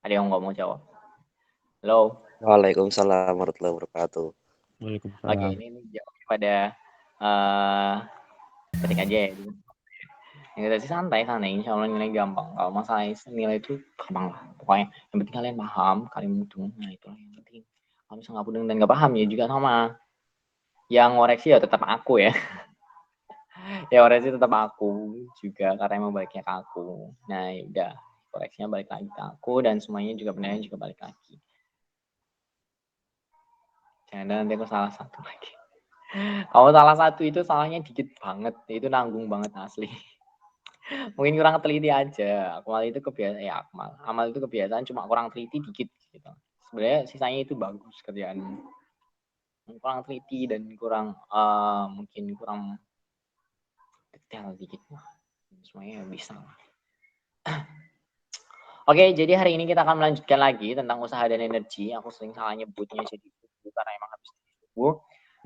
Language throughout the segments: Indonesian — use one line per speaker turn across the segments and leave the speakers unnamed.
Ada yang nggak mau jawab? Halo?
Waalaikumsalam warahmatullahi wabarakatuh.
Oke,
Waalaikumsalam.
ini jawab pada uh, ketik aja ya. Yang kita sih santai, insya Allah nilai gampang. Kalau masalah nilai itu gampang lah. Pokoknya yang penting kalian paham, kalian mudeng. Nah itulah yang penting. Kalau misalnya nggak mudeng dan nggak paham ya juga sama. Yang ngoreksi ya tetap aku ya. Ya koreksi tetap aku juga karena emang baliknya ke aku. Nah ya udah, koreksinya balik lagi ke aku dan semuanya juga benernya juga balik lagi. Jangan nanti aku salah satu lagi. Kalau salah satu itu salahnya dikit banget, itu nanggung banget asli. Mungkin kurang teliti aja. Akmal itu kebiasaan ya amal itu kebiasaan cuma kurang teliti dikit gitu. Sebenarnya sisanya itu bagus kerjaan. Kurang teliti dan kurang mungkin kurang detail dikit lah. Semuanya bisa lah. Oke, jadi hari ini kita akan melanjutkan lagi tentang usaha dan energi. Aku sering salah nyebutnya jadi karena emang habis disebut.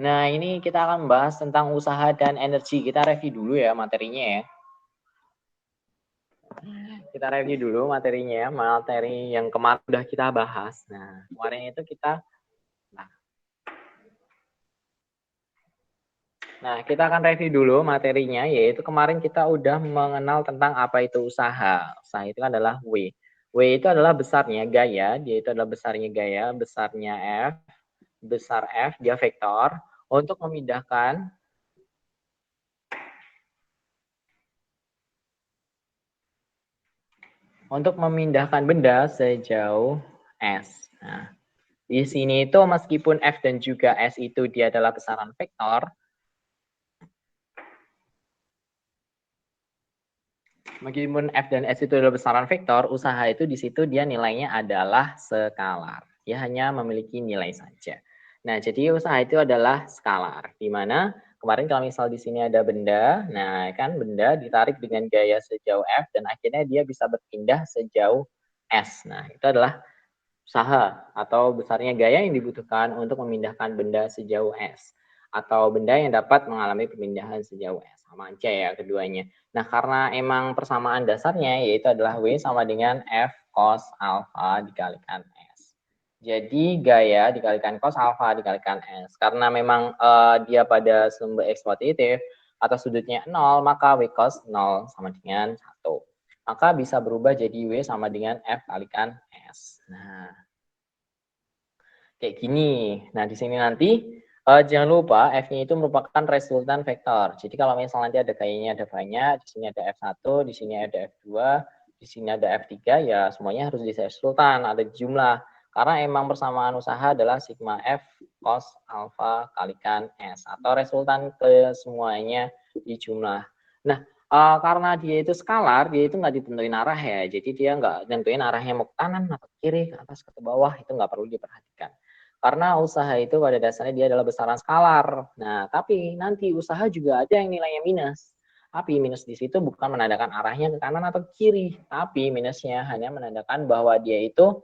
Nah, ini kita akan membahas tentang usaha dan energi. Kita review dulu ya materinya ya. Kita review dulu materinya, materi yang kemarin udah kita bahas. Nah, kemarin itu kita kita akan review dulu materinya, yaitu kemarin kita udah mengenal tentang apa itu usaha. Usaha itu adalah W. W itu adalah besarnya gaya, dia itu adalah besarnya gaya, besarnya F, besar F, dia vektor, untuk memindahkan benda sejauh S. Nah, di sini itu meskipun F dan juga S itu dia adalah besaran vektor, meskipun F dan S itu adalah besaran vektor, usaha itu di situ dia nilainya adalah skalar. Dia hanya memiliki nilai saja. Nah, jadi usaha itu adalah skalar. Di mana kemarin kalau misal di sini ada benda, nah kan benda ditarik dengan gaya sejauh F dan akhirnya dia bisa berpindah sejauh S. Nah, itu adalah usaha atau besarnya gaya yang dibutuhkan untuk memindahkan benda sejauh S atau benda yang dapat mengalami pemindahan sejauh S. Sama aja ya keduanya. Nah, karena emang persamaan dasarnya yaitu adalah W sama dengan F cos alpha dikalikan S. Jadi gaya dikalikan cos alpha dikalikan S. Karena memang dia pada sumber X positif atau sudutnya 0, maka W cos 0 sama dengan 1. Maka bisa berubah jadi W sama dengan F kalikan S. Nah, kayak gini. Nah, di sini nanti jangan lupa F-nya itu merupakan resultan vektor. Jadi kalau misalnya nanti ada gayanya ada banyak, di sini ada F1, di sini ada F2, di sini ada F3, ya semuanya harus di resultan, ada jumlah. Karena emang persamaan usaha adalah sigma F cos alpha kalikan S. Atau resultan ke semuanya di jumlah. Nah, karena dia itu skalar, dia itu nggak ditentuin arah ya. Jadi dia nggak nentuin arahnya mau ke kanan atau ke kiri, ke atas, ke bawah. Itu nggak perlu diperhatikan. Karena usaha itu pada dasarnya dia adalah besaran skalar. Nah, tapi nanti usaha juga ada yang nilainya minus. Tapi minus di situ bukan menandakan arahnya ke kanan atau ke kiri. Tapi minusnya hanya menandakan bahwa dia itu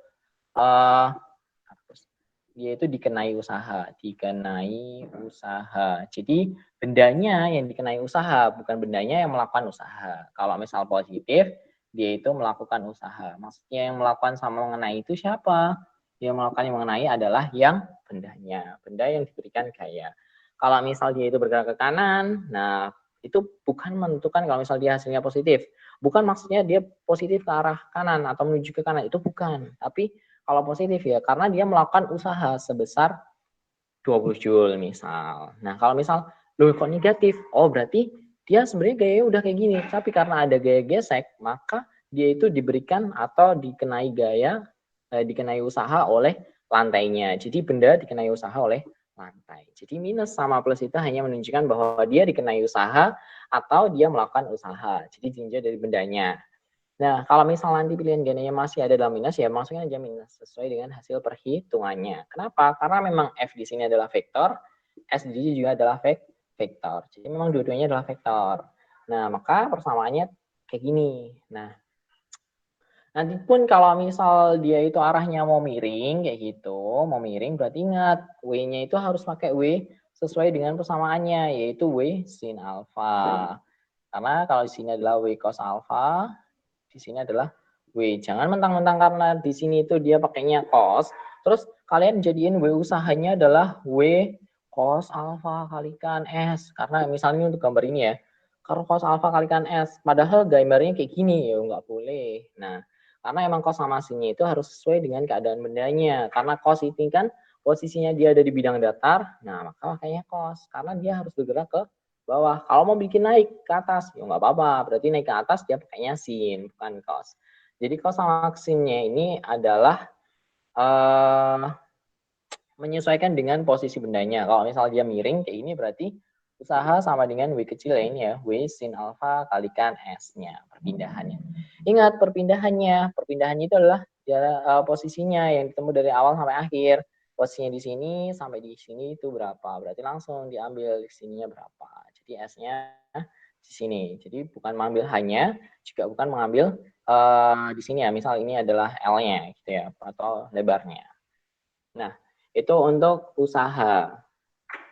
dikenai usaha. Dikenai usaha. Jadi bendanya yang dikenai usaha, bukan bendanya yang melakukan usaha. Kalau misal positif, dia itu melakukan usaha. Maksudnya yang melakukan sama mengenai itu siapa? Yang melakukan yang mengenai adalah yang bendanya. Benda yang diberikan gaya. Kalau misal dia itu bergerak ke kanan, nah itu bukan menentukan kalau misal dia hasilnya positif. Bukan maksudnya dia positif ke arah kanan atau menuju ke kanan, itu bukan. Tapi kalau positif ya, karena dia melakukan usaha sebesar 20 Joule misal. Nah, kalau misal loh kok negatif? Oh, berarti dia sebenarnya gayanya udah kayak gini. Tapi karena ada gaya gesek, maka dia itu diberikan atau dikenai usaha oleh lantainya. Jadi benda dikenai usaha oleh lantai. Jadi minus sama plus itu hanya menunjukkan bahwa dia dikenai usaha atau dia melakukan usaha. Jadi tinjau dari bendanya. Nah, kalau misal nanti pilihan gandanya masih ada dalam minus, ya masuknya aja minus sesuai dengan hasil perhitungannya. Kenapa? Karena memang F di sini adalah vektor, S di sini juga adalah vektor. Jadi memang dua-duanya adalah vektor. Nah, maka persamaannya kayak gini. Nah, nanti pun kalau misal dia itu arahnya mau miring kayak gitu, mau miring berarti ingat W-nya itu harus pakai W sesuai dengan persamaannya, yaitu W sin alfa. Karena kalau di sini adalah W cos alfa, di sini adalah W. Jangan mentang-mentang karena di sini itu dia pakainya cos, terus kalian jadiin W usahanya adalah W cos alfa kalikan S. Karena misalnya untuk gambar ini ya, kalau cos alfa kalikan S, padahal gambarnya kayak gini, ya nggak boleh. Nah, karena emang cos sama sinnya itu harus sesuai dengan keadaan bendanya. Karena cos ini kan posisinya dia ada di bidang datar, nah maka makanya cos. Karena dia harus bergerak ke bawah. Kalau mau bikin naik ke atas, ya nggak apa-apa. Berarti naik ke atas dia pakainya sin, bukan cos. Jadi cos sama sinnya ini adalah menyesuaikan dengan posisi bendanya. Kalau misal dia miring kayak ini berarti usaha sama dengan W kecil ya ini ya, W sin alfa kalikan S-nya, perpindahannya. Ingat perpindahannya itu adalah posisinya yang ditemu dari awal sampai akhir. Posisinya di sini sampai di sini itu berapa? Berarti langsung diambil di sininya berapa. Jadi S-nya di sini. Jadi bukan mengambil hanya, juga bukan mengambil di sini ya. Misal ini adalah L-nya gitu ya, atau lebarnya. Nah, itu untuk usaha.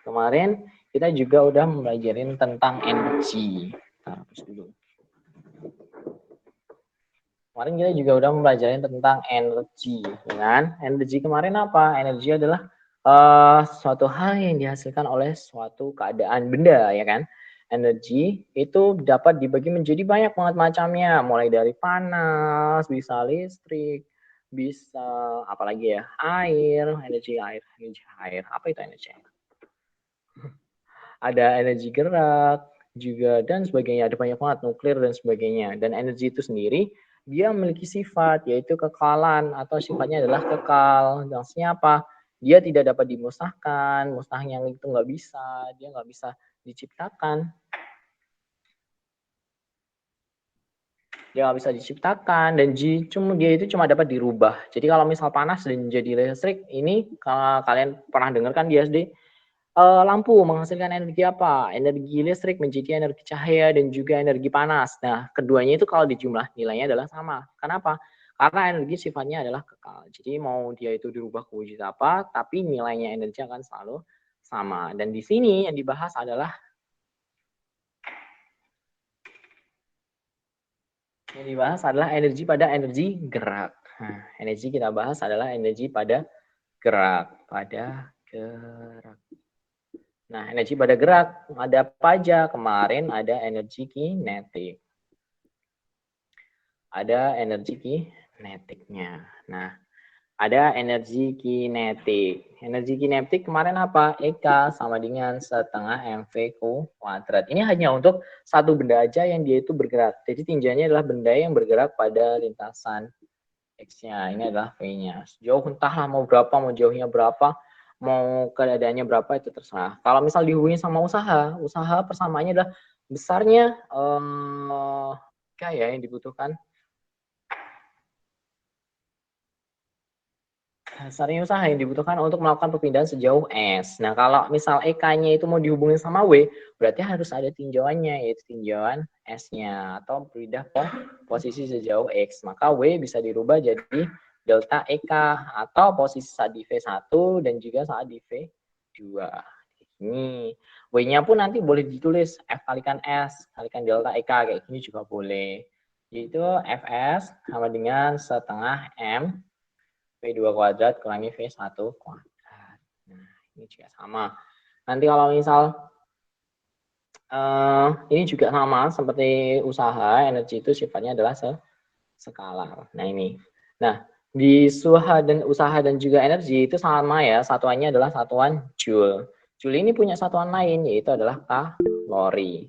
Kemarin kita juga udah mempelajarin tentang energi. Hapus dulu. Kemarin kita juga udah mempelajari tentang energi. Kan? Energi kemarin apa? Energi adalah suatu hal yang dihasilkan oleh suatu keadaan benda, ya kan? Energi itu dapat dibagi menjadi banyak banget macamnya, mulai dari panas, bisa listrik, bisa apalagi ya, air, energi air. Apa itu energi air? Ada energi gerak juga dan sebagainya, ada banyak banget, nuklir dan sebagainya. Dan energi itu sendiri dia memiliki sifat yaitu kekalan atau sifatnya adalah kekal. Maksudnya apa? Dia tidak dapat dimusnahkan, musnahnya itu nggak bisa, dia nggak bisa diciptakan. Dia nggak bisa diciptakan dan dia itu cuma dapat dirubah. Jadi kalau misal panas dan jadi listrik, ini kalau kalian pernah dengar kan di SD, lampu menghasilkan energi apa? Energi listrik menjadi energi cahaya dan juga energi panas. Nah, keduanya itu kalau dijumlah nilainya adalah sama. Kenapa? Karena energi sifatnya adalah kekal. Jadi mau dia itu dirubah ke wujud apa, tapi nilainya energi akan selalu sama. Dan di sini yang dibahas adalah energi pada energi gerak. Nah, energi kita bahas adalah energi pada gerak. Nah, energi pada gerak ada apa aja? Kemarin ada energi kinetik. Ada energi kinetiknya. Nah, ada energi kinetik. Energi kinetik kemarin apa? EK sama dengan setengah MV kuadrat. Ini hanya untuk satu benda aja yang dia itu bergerak. Jadi tinjauannya adalah benda yang bergerak pada lintasan X-nya. Ini adalah V-nya. Sejauh entahlah mau berapa, mau jauhnya berapa, mau keadaannya berapa itu terserah. Kalau misal dihubungi sama usaha persamaannya adalah besarnya kayak yang dibutuhkan. Dasarnya usaha yang dibutuhkan untuk melakukan perpindahan sejauh S. Nah, kalau misal EK-nya itu mau dihubungin sama W, berarti harus ada tinjauannya, yaitu tinjauan S-nya, atau pindah ke posisi sejauh X. Maka W bisa dirubah jadi delta EK, atau posisi saat di V1 dan juga saat di V2. Ini W-nya pun nanti boleh ditulis F kalikan S, kalikan delta EK, kayak gini juga boleh. Yaitu Fs sama dengan setengah M V2 kuadrat kurangi V1 kuadrat. Nah, ini juga sama. Nanti kalau misal ini juga sama seperti usaha, energi itu sifatnya adalah skalar. Nah, ini. Nah, di usaha dan juga energi itu sama ya, satuannya adalah satuan joule. Joule ini punya satuan lain yaitu adalah kalori.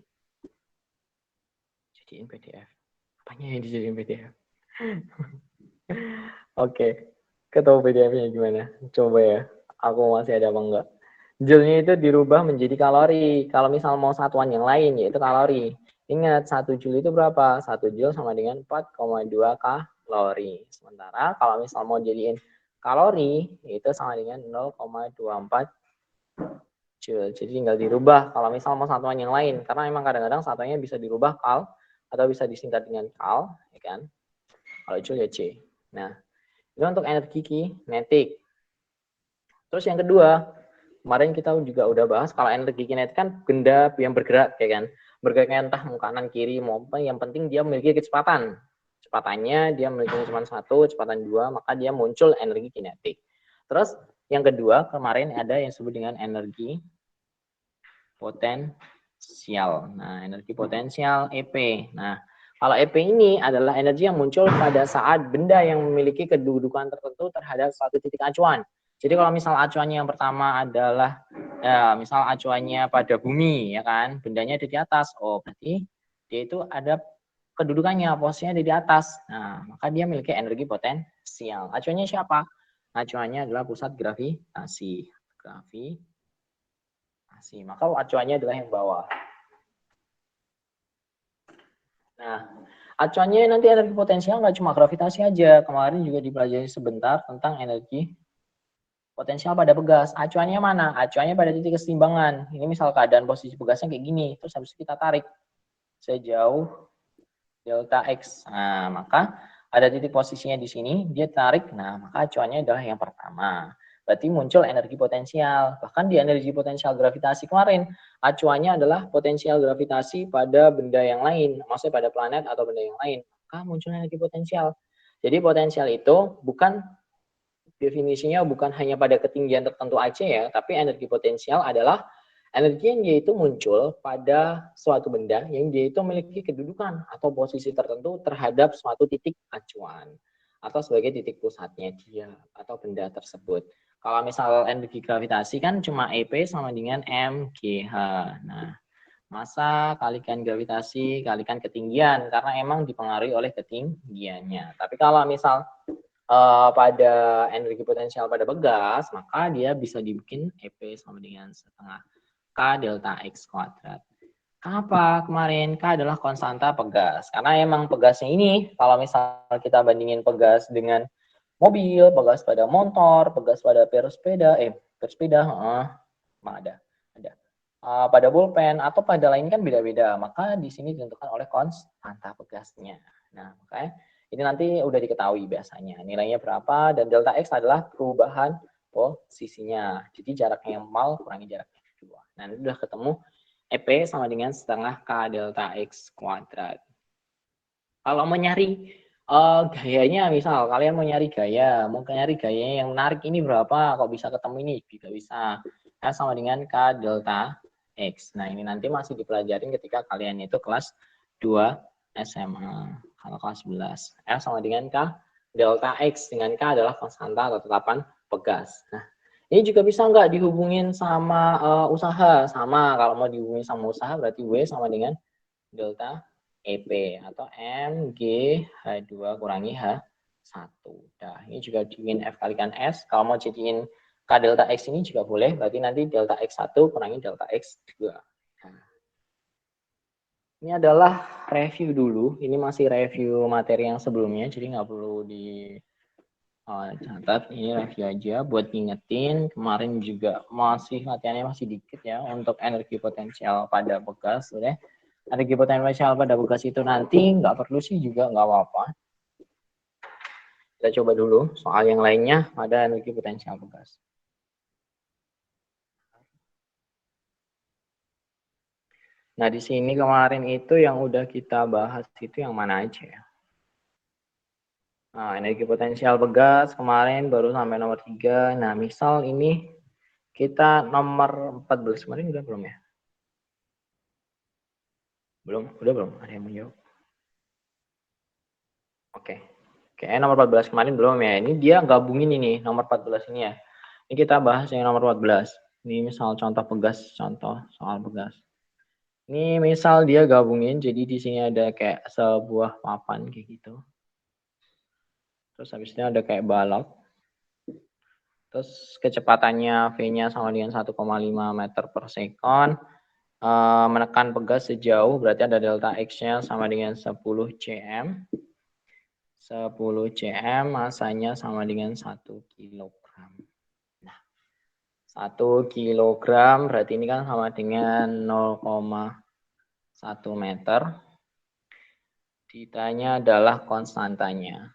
Jadiin PDF. Apanya yang dijadiin PDF? Oke. Ketemu PDF-nya gimana? Coba ya. Aku masih ada apa enggak? Joule-nya itu dirubah menjadi kalori. Kalau misal mau satuan yang lain, yaitu kalori. Ingat, 1 Joule itu berapa? 1 Joule sama dengan 4,2 kalori. Sementara kalau misal mau jadiin kalori, itu sama dengan 0,24 Joule. Jadi tinggal dirubah kalau misal mau satuan yang lain. Karena memang kadang-kadang satuannya bisa dirubah kal, atau bisa disingkat dengan kal, ya kan? Kalau Joule ya C. Nah, itu untuk energi kinetik. Terus yang kedua, kemarin kita juga udah bahas kalau energi kinetik kan benda yang bergerak, ya kan? Bergeraknya entah mau kanan kiri maupun yang penting dia memiliki kecepatan. Kecepatannya dia memiliki cuma 1, kecepatan 2, maka dia muncul energi kinetik. Terus yang kedua, kemarin ada yang disebut dengan energi potensial. Nah, energi potensial EP. Nah, kalau EP ini adalah energi yang muncul pada saat benda yang memiliki kedudukan tertentu terhadap suatu titik acuan. Jadi kalau misal acuannya yang pertama adalah misal acuannya pada bumi, ya kan, bendanya ada di atas. Oh, berarti dia itu ada kedudukannya, posisinya ada di atas. Nah, maka dia memiliki energi potensial. Acuannya siapa? Acuannya adalah pusat gravitasi. Maka acuannya adalah yang bawah. Nah, acuannya nanti energi potensial nggak cuma gravitasi aja. Kemarin juga dipelajari sebentar tentang energi potensial pada pegas. Acuannya mana? Acuannya pada titik keseimbangan. Ini misal keadaan posisi pegasnya kayak gini, terus habis itu kita tarik sejauh delta X. Nah, maka ada titik posisinya di sini, dia tarik. Nah, maka acuannya adalah yang pertama. Berarti muncul energi potensial. Bahkan di energi potensial gravitasi kemarin, acuannya adalah potensial gravitasi pada benda yang lain, maksudnya pada planet atau benda yang lain. Maka muncul energi potensial. Jadi potensial itu bukan definisinya bukan hanya pada ketinggian tertentu aja ya, tapi energi potensial adalah energi yang dia itu muncul pada suatu benda yang dia itu memiliki kedudukan atau posisi tertentu terhadap suatu titik acuan atau sebagai titik pusatnya dia atau benda tersebut. Kalau misal energi gravitasi kan cuma EP sama dengan mgh. Nah, massa kalikan gravitasi kalikan ketinggian karena emang dipengaruhi oleh ketinggiannya. Tapi kalau misal pada energi potensial pada begas, maka dia bisa dibikin EP sama dengan setengah K delta X kuadrat. Apa kemarin? K adalah konstanta pegas. Karena emang pegasnya ini, kalau misal kita bandingin pegas dengan mobil, pegas pada motor, pegas pada pesepeda, ada. Pada pulpen atau pada lain kan beda-beda. Maka di sini ditentukan oleh konstanta pegasnya. Nah, makanya ini nanti udah diketahui biasanya. Nilainya berapa dan delta X adalah perubahan posisinya. Jadi jaraknya yang mal kurangi jaraknya kedua. Nah, ini udah ketemu EP sama dengan setengah K delta X kuadrat. Kalau mau nyari gayanya, misal kalian mau nyari gaya yang menarik ini berapa, kok bisa ketemu ini, juga bisa. S sama dengan K delta X. Nah, ini nanti masih dipelajarin ketika kalian itu kelas 2 SMA. Kalau kelas 11. S sama dengan K delta X. Dengan K adalah konstanta atau tetapan pegas. Nah, ini juga bisa nggak dihubungin sama usaha? Sama, kalau mau dihubungin sama usaha berarti W sama dengan delta EP atau MG H2 kurangi H1. Nah, ini juga diin F kalikan S. Kalau mau jadiin K delta X ini juga boleh, berarti nanti delta X1 kurangi delta X2. Nah, ini adalah review dulu. Ini masih review materi yang sebelumnya, jadi nggak perlu di catat. Ini review aja buat ngingetin. Kemarin juga masih latihannya masih dikit ya untuk energi potensial pada bekas. Udah. Energi potensial pada bekas itu nanti nggak perlu sih juga nggak apa-apa. Kita coba dulu soal yang lainnya pada energi potensial bekas. Nah, di sini kemarin itu yang udah kita bahas itu yang mana aja ya? Nah, energi potensial bekas kemarin baru sampai nomor 3. Nah, misal ini kita nomor 14 kemarin udah belum ya? Belum, udah belum? Ada yang mau jawab? Oke. Kayaknya nomor 14 kemarin belum ya. Ini dia gabungin ini nomor 14 ini ya. Ini kita bahas yang nomor 14. Ini misal contoh pegas, contoh soal pegas. Ini misal dia gabungin, jadi di sini ada kayak sebuah papan kayak gitu. Terus habisnya ada kayak balok. Terus kecepatannya V-nya sama dengan 1,5 meter per sekon. Menekan pegas sejauh, berarti ada delta X-nya sama dengan 10 cm. 10 cm, masanya sama dengan 1 kilogram. Nah, 1 kilogram berarti ini kan sama dengan 0,1 meter. Ditanya adalah konstantanya.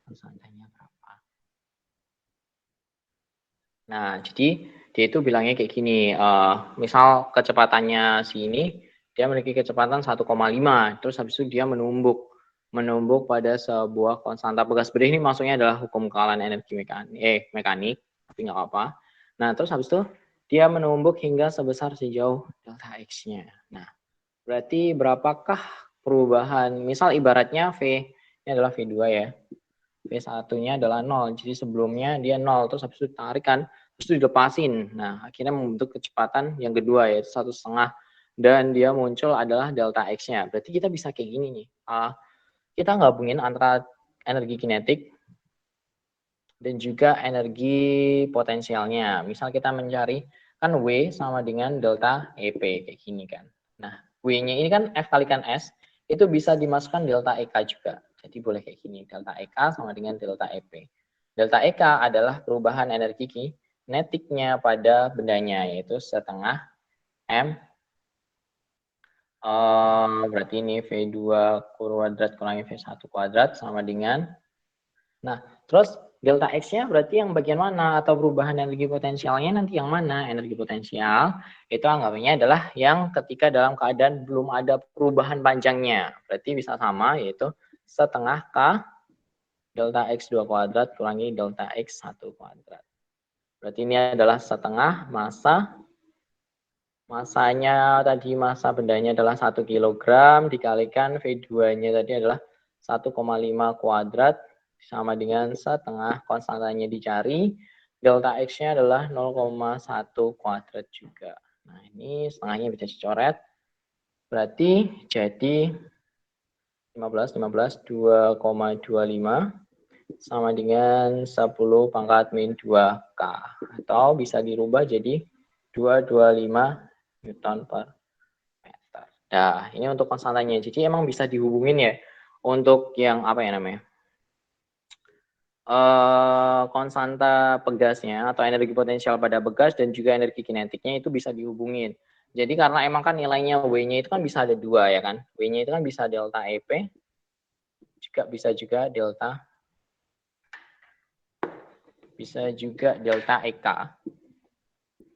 Konstantanya berapa? Nah, jadi dia itu bilangnya kayak gini. Misal kecepatannya sini, dia memiliki kecepatan 1,5. Terus habis itu dia menumbuk menumbuk pada sebuah konstanta pegas. Berarti ini maksudnya adalah hukum kekalahan energi mekanik, tapi nggak apa-apa. Nah, terus habis itu dia menumbuk hingga sebesar sejauh delta X-nya. Nah, berarti berapakah perubahan? Misal ibaratnya V, ini adalah V2 ya. V1-nya adalah 0. Jadi sebelumnya dia 0, terus habis itu tarikan, terus itu dilepasin. Nah, akhirnya membentuk kecepatan yang kedua yaitu 1,5. Dan dia muncul adalah delta X-nya. Berarti kita bisa kayak gini nih. Kita gabungin antara energi kinetik dan juga energi potensialnya. Misal kita mencari, kan W sama dengan delta EP, kayak gini kan. Nah, W-nya ini kan F kalikan S, itu bisa dimasukkan delta EK juga. Jadi boleh kayak gini, delta EK sama dengan delta EP. Delta EK adalah perubahan energi kinetiknya pada bendanya, yaitu setengah M. Berarti ini V2 kuadrat kurangi V1 kuadrat sama dengan, nah terus delta X-nya berarti yang bagian mana, atau perubahan energi potensialnya nanti yang mana? Energi potensial itu anggapannya adalah yang ketika dalam keadaan belum ada perubahan panjangnya. Berarti bisa sama, yaitu setengah K delta X2 kuadrat kurangi delta X1 kuadrat. Berarti ini adalah setengah masanya tadi, masa bendanya adalah 1 kg dikalikan V2-nya tadi adalah 1,5 kuadrat sama dengan setengah, konstantanya dicari, delta X-nya adalah 0,1 kuadrat juga. Nah, ini setengahnya bisa dicoret. Berarti jadi 15, 2,25 sama dengan 10 pangkat min 2K. Atau bisa dirubah jadi 225 Newton per meter. Nah, ini untuk konstantanya. Jadi emang bisa dihubungin ya untuk yang apa ya namanya? Konstanta pegasnya atau energi potensial pada pegas dan juga energi kinetiknya itu bisa dihubungin. Jadi karena emang kan nilainya W-nya itu kan bisa ada dua ya kan. W-nya itu kan bisa delta EP, bisa juga delta EK,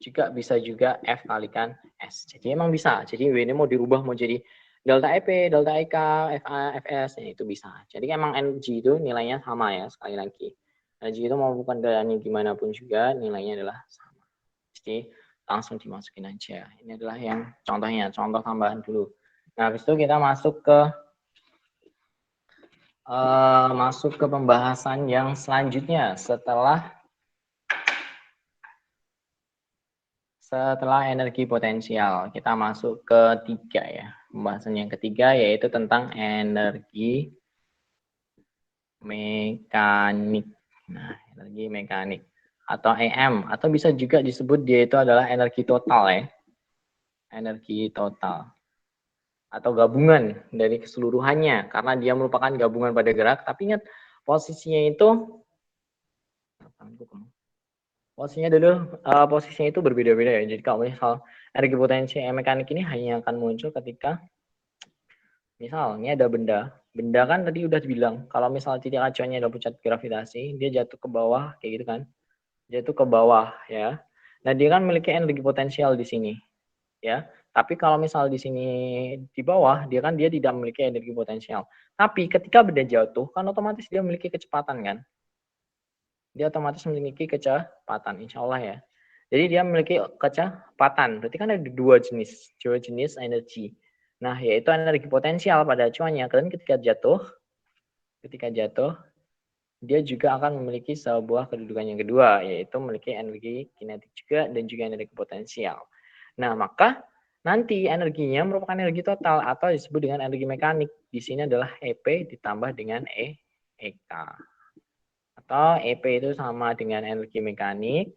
juga bisa juga F kalikan S. Jadi emang bisa. Jadi W ini mau dirubah mau jadi delta EP, delta EK, FA, FS, ya itu bisa. Jadi emang energi itu nilainya sama ya, sekali lagi. Energi itu mau bukan dari gimana pun juga nilainya adalah sama. Jadi langsung dimasukin aja. Ini adalah yang contohnya, contoh tambahan dulu. Nah, habis itu kita masuk ke pembahasan yang selanjutnya setelah energi potensial. Kita masuk ke 3 ya. Pembahasan yang ketiga yaitu tentang energi mekanik. Nah, energi mekanik atau EM, atau bisa juga disebut dia itu adalah energi total ya. Energi total atau gabungan dari keseluruhannya, karena dia merupakan gabungan pada gerak. Tapi ingat posisinya itu berbeda-beda ya. Jadi kalau misal energi potensi mekanik ini hanya akan muncul ketika misalnya ada benda kan tadi udah bilang kalau misal titik acuannya ada pusat gravitasi, dia jatuh ke bawah kayak gitu kan, jatuh ke bawah ya. Nah, dia kan memiliki energi potensial di sini ya. Tapi kalau misal di sini di bawah, dia tidak memiliki energi potensial. Tapi ketika benda jatuh kan otomatis dia memiliki kecepatan kan. Dia otomatis memiliki kecepatan, insya Allah ya. Jadi dia memiliki kecepatan. Berarti kan ada dua jenis energi. Nah, yaitu energi potensial pada acuannya. Dan ketika jatuh, dia juga akan memiliki sebuah kedudukan yang kedua, yaitu memiliki energi kinetik juga dan juga energi potensial. Nah, maka nanti energinya merupakan energi total atau disebut dengan energi mekanik. Di sini adalah EP ditambah dengan EK. Atau EP itu sama dengan energi mekanik.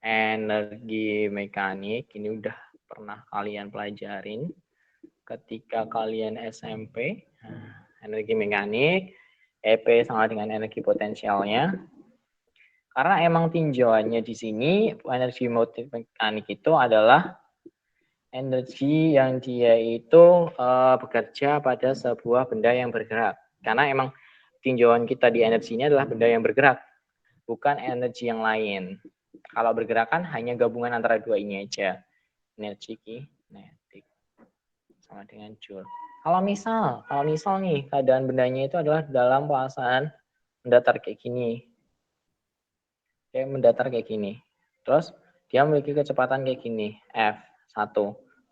Energi mekanik ini udah pernah kalian pelajarin ketika kalian SMP. Energi mekanik, EP sama dengan energi potensialnya. Karena emang tinjauannya di sini energi mekanik itu adalah energi yang dia itu bekerja pada sebuah benda yang bergerak. Karena emang tinjauan kita di energinya adalah benda yang bergerak, bukan energi yang lain. Kalau bergerak kan hanya gabungan antara dua ini aja. Energi kinetik sama dengan Joule. Kalau misal nih keadaan bendanya itu adalah dalam perasaan mendatar kayak gini. Kayak mendatar kayak gini. Terus dia memiliki kecepatan kayak gini, F1.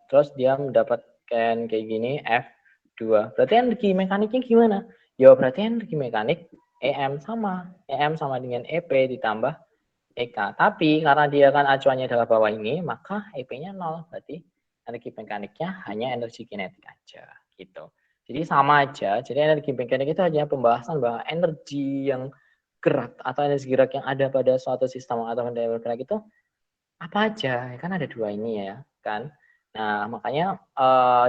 Terus dia mendapatkan kayak gini, F2. Berarti energi mekaniknya gimana? Ya berarti energi mekanik EM sama dengan EP ditambah EK. Tapi karena dia kan acuannya adalah bawah ini, maka EP-nya 0. Berarti energi mekaniknya hanya energi kinetik aja gitu. Jadi sama aja. Jadi energi mekanik itu hanya pembahasan bahwa energi yang gerak atau energi gerak yang ada pada suatu sistem atau benda yang bergerak itu apa aja? Kan ada dua ini ya, kan? Nah, makanya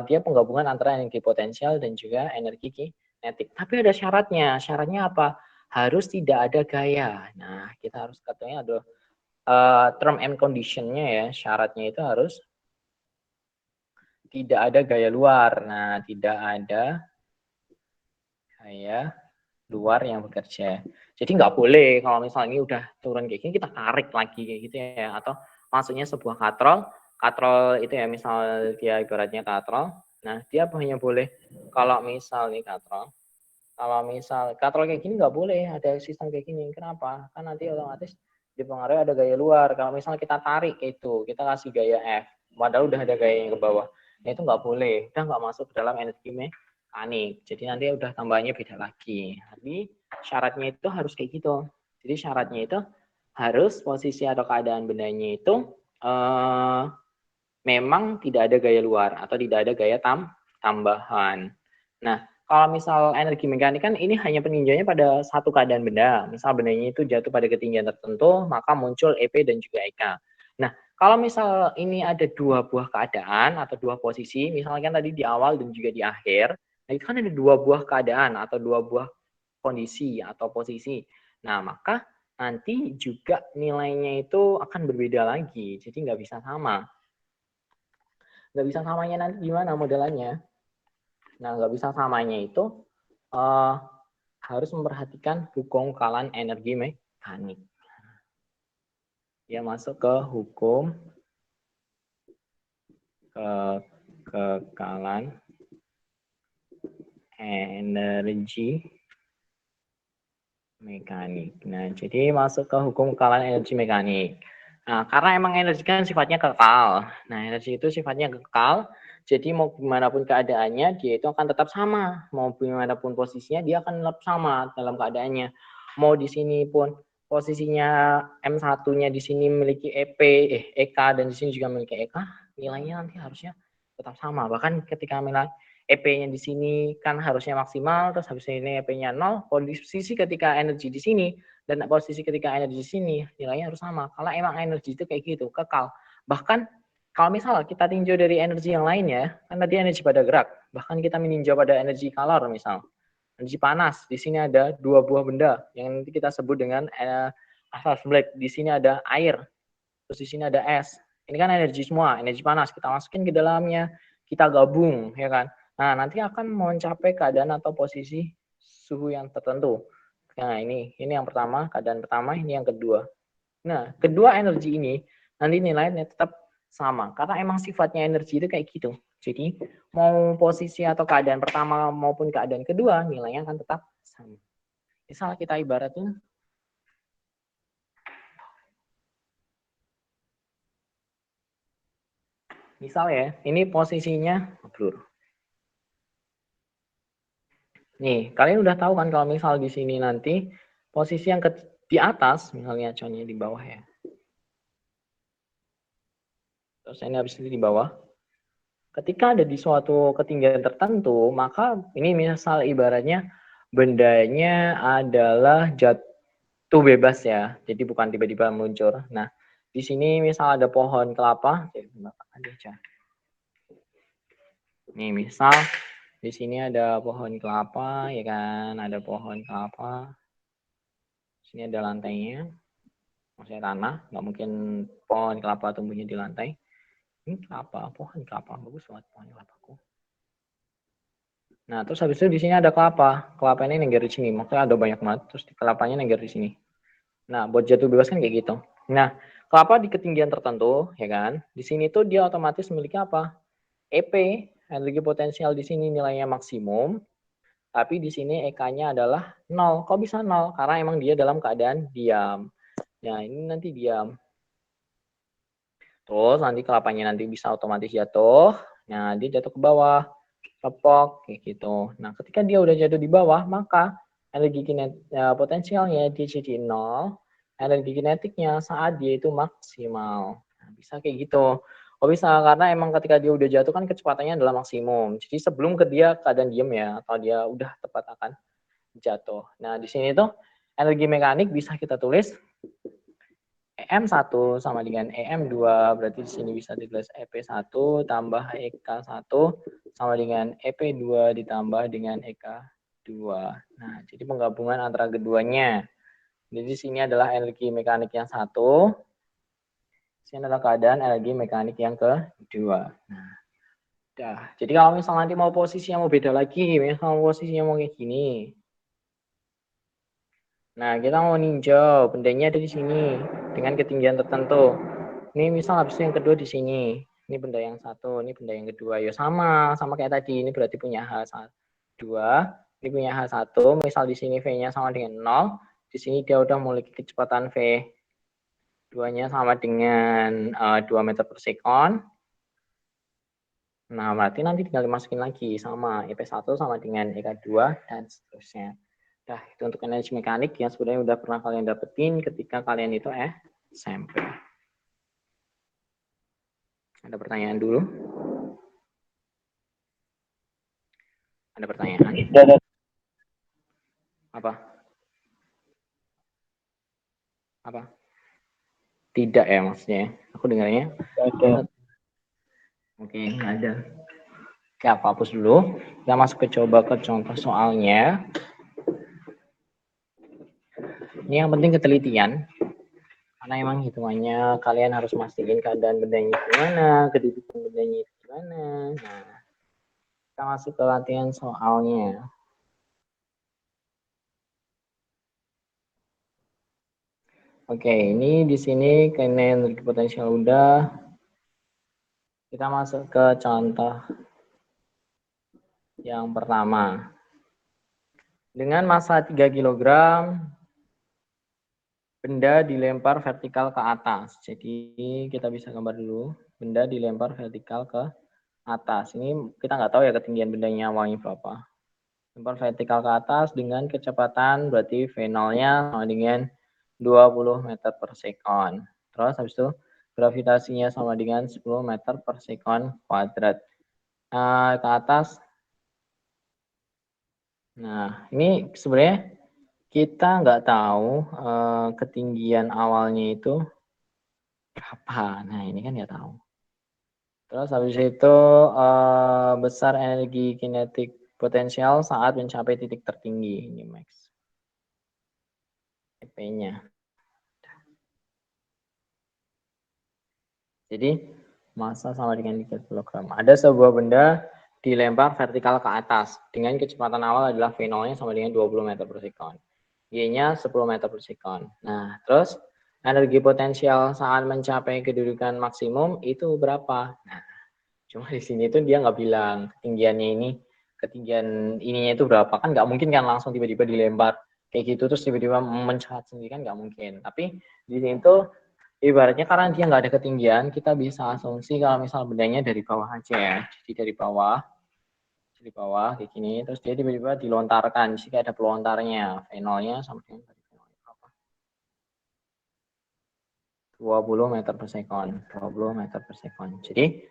dia penggabungan antara energi potensial dan juga energi kinetik. Tapi ada syaratnya. Syaratnya apa? Harus tidak ada gaya. Nah, kita harus katanya ada term and condition-nya ya. Syaratnya itu harus tidak ada gaya luar. Nah, tidak ada gaya luar yang bekerja. Jadi nggak boleh kalau misalnya ini udah turun kayak gini kita tarik lagi kayak gitu ya. Atau maksudnya sebuah katrol, katrol itu ya misal dia ibaratnya katrol. Nah dia hanya boleh kalau misal nih katrol, kalau misal katrol kayak gini nggak boleh ada sistem kayak gini. Kenapa? Kan nanti otomatis dipengaruhi ada gaya luar. Kalau misalnya kita tarik itu, kita kasih gaya F, padahal udah ada gaya yang ke bawah. Nah itu nggak boleh, udah nggak masuk ke dalam energi mekanik. Jadi nanti udah tambahnya beda lagi. Tapi syaratnya itu harus kayak gitu. Jadi syaratnya itu harus posisi atau keadaan bendanya itu memang tidak ada gaya luar atau tidak ada gaya tambahan. Nah, kalau misal energi mekanik kan ini hanya peninjauannya pada satu keadaan benda. Misal bendanya itu jatuh pada ketinggian tertentu, maka muncul EP dan juga EK. Nah, kalau misal ini ada dua buah keadaan atau dua posisi, misalkan tadi di awal dan juga di akhir, nah itu kan ada dua buah keadaan atau dua buah kondisi atau posisi. Nah, maka nanti juga nilainya itu akan berbeda lagi, jadi nggak bisa sama. Nggak bisa samanya nanti gimana modelannya? Nah, nggak bisa samanya itu uh, harus memperhatikan hukum kekalan energi mekanik. Dia masuk ke hukum kekalan energi mekanik. Nah, jadi masuk ke hukum kekalan energi mekanik. Nah, karena emang energi kan sifatnya kekal. Nah, energi itu sifatnya kekal. Jadi mau gimana pun keadaannya, dia itu akan tetap sama. Mau gimana pun posisinya, dia akan tetap sama dalam keadaannya. Mau di sini pun posisinya M1-nya di sini memiliki EK, dan di sini juga memiliki EK, nilainya nanti harusnya tetap sama. Bahkan ketika EP-nya di sini kan harusnya maksimal, terus habis ini EP-nya 0, posisi ketika energi di sini dan posisi ketika energi di sini nilainya harus sama. Kalau emang energi itu kayak gitu, kekal. Bahkan kalau misal kita tinjau dari energi yang lainnya, kan tadi energi pada gerak, bahkan kita meninjau pada energi kalor misal, energi panas. Di sini ada dua buah benda yang nanti kita sebut dengan asas black. Di sini ada air, terus di sini ada es. Ini kan energi semua, energi panas. Kita masukin ke dalamnya, kita gabung, ya kan? Nah, nanti akan mencapai keadaan atau posisi suhu yang tertentu. Nah, ini yang pertama, keadaan pertama, ini yang kedua. Nah, kedua energi ini nanti nilainya tetap sama karena emang sifatnya energi itu kayak gitu. Jadi, mau posisi atau keadaan pertama maupun keadaan kedua, nilainya akan tetap sama. Misal kita ibaratnya misal ya, ini posisinya blur. Nih, kalian udah tahu kan kalau misal di sini nanti posisi yang di atas, misalnya contohnya di bawah ya. Terus ini habis itu di bawah. Ketika ada di suatu ketinggian tertentu, maka ini misal ibaratnya bendanya adalah jatuh bebas ya. Jadi bukan tiba-tiba meluncur. Nah, di sini misal ada pohon kelapa, nih misal di sini ada pohon kelapa ya kan, ada pohon kelapa. Sini ada lantainya, maksudnya tanah, nggak mungkin pohon kelapa tumbuhnya di lantai. Ini kelapa, pohon kelapa, bagus banget pohon kelapaku. Nah, terus habis itu di sini ada kelapa. Kelapa ini nengger di sini, maksudnya ada banyak banget. Terus di kelapanya nengger di sini. Nah, buat jatuh bebas kan kayak gitu. Nah, kelapa di ketinggian tertentu, ya kan? Di sini tuh dia otomatis memiliki apa? EP. energi potensial di sini nilainya maksimum, tapi di sini EK-nya adalah 0. Kok bisa 0? Karena emang dia dalam keadaan diam. Nah, ini nanti diam. Terus nanti kelapanya nanti bisa otomatis jatuh. Nah, dia jatuh ke bawah. Repok, kayak gitu. Nah, ketika dia udah jatuh di bawah, maka energi potensialnya dia jadi 0. Energi kinetiknya saat dia itu maksimal. Nah, bisa kayak gitu. Oh bisa, karena emang ketika dia udah jatuh kan kecepatannya adalah maksimum. Jadi sebelum ke dia keadaan diem ya, atau dia udah tepat akan jatuh. Nah, di sini tuh energi mekanik bisa kita tulis EM1 sama dengan EM2, berarti di sini bisa ditulis EP1 tambah EK1 sama dengan EP2 ditambah dengan EK2. Nah, jadi penggabungan antara keduanya. Jadi di sini adalah energi mekanik yang satu, sini adalah keadaan energi mekanik yang kedua. Nah, dah. Jadi kalau misalnya nanti mau posisinya mau beda lagi, misalnya posisinya mau kayak gini. Nah, kita mau ninjau, bendanya ada di sini dengan ketinggian tertentu. Ini misal habis yang kedua di sini. Ini benda yang satu, ini benda yang kedua. Ya sama kayak tadi. Ini berarti punya H2, ini punya H1. Misal di sini V-nya sama dengan 0. Di sini dia udah memiliki kecepatan V. 2-nya sama dengan 2 meter per sekon. Nah, berarti nanti tinggal dimasukin lagi sama EP1 sama dengan EK2 dan seterusnya. Nah, itu untuk energi mekanik yang sebenarnya udah pernah kalian dapetin ketika kalian itu SMP. Ada pertanyaan dulu? Ada pertanyaan? Apa? Apa? Tidak ya maksudnya. Aku dengarnya. Ada. Oke, nggak ada. Oke, aku hapus dulu. Kita masuk coba ke contoh soalnya. Ini yang penting ketelitian. Karena emang hitungannya kalian harus mastiin keadaan bendanya gimana, kedudukan bendanya itu gimana. Nah, kita masuk ke latihan soalnya. Oke, ini di sini karena energi potensial udah. Kita masuk ke contoh yang pertama. Dengan massa 3 kg, benda dilempar vertikal ke atas. Jadi kita bisa gambar dulu. Benda dilempar vertikal ke atas. Ini kita nggak tahu ya ketinggian bendanya awalnya berapa. Lempar vertikal ke atas dengan kecepatan berarti V0-nya sama dengan 20 meter per sekon. Terus habis itu gravitasinya sama dengan 10 meter per sekon kuadrat. Nah, ke atas. Nah, ini sebenarnya kita nggak tahu ketinggian awalnya itu berapa. Nah, ini kan nggak tahu. Terus habis itu besar energi kinetik potensial saat mencapai titik tertinggi. Ini max. EP-nya. Jadi massa sama dengan 3 kg. Ada sebuah benda dilempar vertikal ke atas dengan kecepatan awal adalah V0-nya sama dengan 20 meter per sekon. Y-nya 10 meter per sekon. Nah, terus energi potensial saat mencapai kedudukan maksimum itu berapa? Nah, cuma di sini tuh dia nggak bilang ketinggiannya ini, ketinggian ininya itu berapa. Kan nggak mungkin kan langsung tiba-tiba dilempar kayak gitu terus tiba-tiba mencelat sendiri kan nggak mungkin. Tapi di sini tuh ibaratnya karena dia nggak ada ketinggian, kita bisa asumsi kalau misal bendanya dari bawah aja ya. Jadi dari bawah kayak gini, terus dia tiba-tiba dilontarkan. Di sini ada pelontarnya, V0-nya sama dengan 20 meter per sekon. 20 meter per sekon. Jadi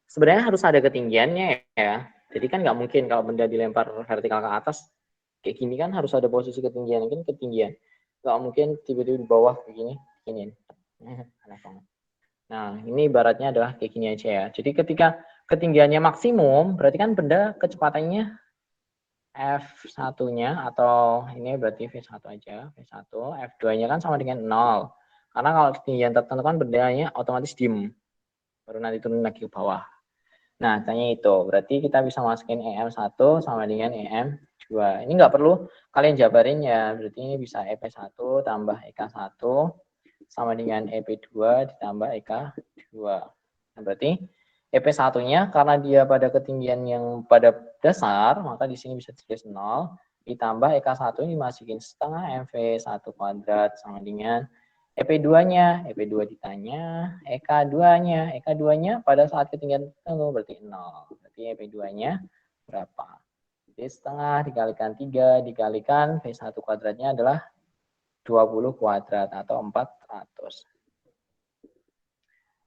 sebenarnya harus ada ketinggiannya ya. Jadi kan nggak mungkin kalau benda dilempar vertikal ke atas, kayak gini kan harus ada posisi ketinggian. Kan ketinggian. Nggak mungkin tiba-tiba di bawah begini, gini. Aneh banget. Nah, ini ibaratnya adalah kayak gini aja ya. Jadi ketika ketinggiannya maksimum, berarti kan benda kecepatannya F1-nya atau ini berarti V1 aja, V1, F2-nya kan sama dengan 0. Karena kalau ketinggian tertentu kan bendanya otomatis diem. Baru nanti turun lagi ke bawah. Nah, tanya itu. Berarti kita bisa masukin EM1 sama dengan EM2. Ini nggak perlu kalian jabarin ya. Berarti ini bisa EP1 tambah EK1 sama dengan EP2 ditambah EK2. Nah, berarti EP1-nya karena dia pada ketinggian yang pada dasar, maka di sini bisa ditulis 0, ditambah EK1 dimasukin setengah MV1 kuadrat sama dengan EP2-nya, EP2 ditanya, EK2-nya, EK2-nya pada saat ketinggian tertentu berarti 0. Berarti EP2-nya berapa? Jadi setengah dikalikan 3 dikalikan V1 kuadratnya adalah 20 kuadrat atau 400.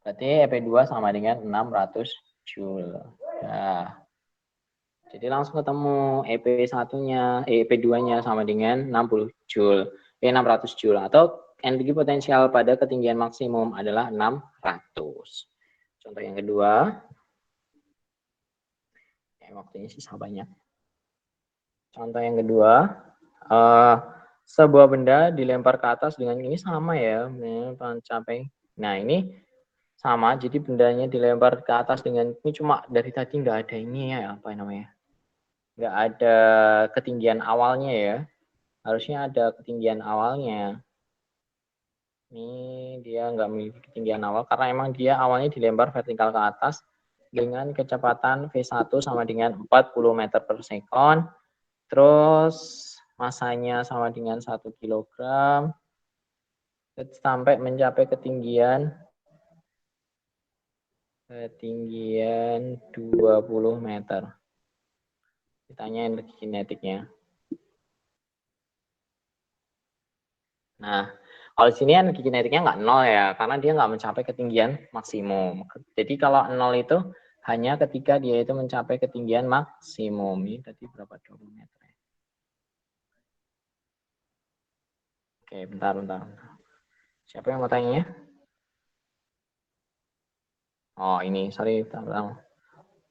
Berarti EP2 sama dengan 600 Joule. Nah, jadi langsung ketemu EP1-nya, EP2-nya sama dengan 60 Joule. 600 Joule atau energi potensial pada ketinggian maksimum adalah 600. Contoh yang kedua. Waktunya sisa banyak. Contoh yang kedua, sebuah benda dilempar ke atas dengan ini sama ya, mencapai. Nah ini sama, jadi bendanya dilempar ke atas dengan ini cuma dari tadi nggak ada ini ya, apa namanya? Nggak ada ketinggian awalnya ya. Harusnya ada ketinggian awalnya. Ini dia nggak memiliki ketinggian awal karena emang dia awalnya dilempar vertikal ke atas dengan kecepatan V1 sama dengan 40 meter per sekon. Terus masanya sama dengan 1 kilogram sampai mencapai ketinggian 20 meter. Ditanya energi kinetiknya. Nah, kalau di sini energi kinetiknya nggak nol ya, karena dia nggak mencapai ketinggian maksimum. Jadi kalau nol itu hanya ketika dia itu mencapai ketinggian maksimum. Ini tadi berapa? 20 meter. Oke, bentar. Siapa yang mau tanya? Oh, ini, sorry. Bentar.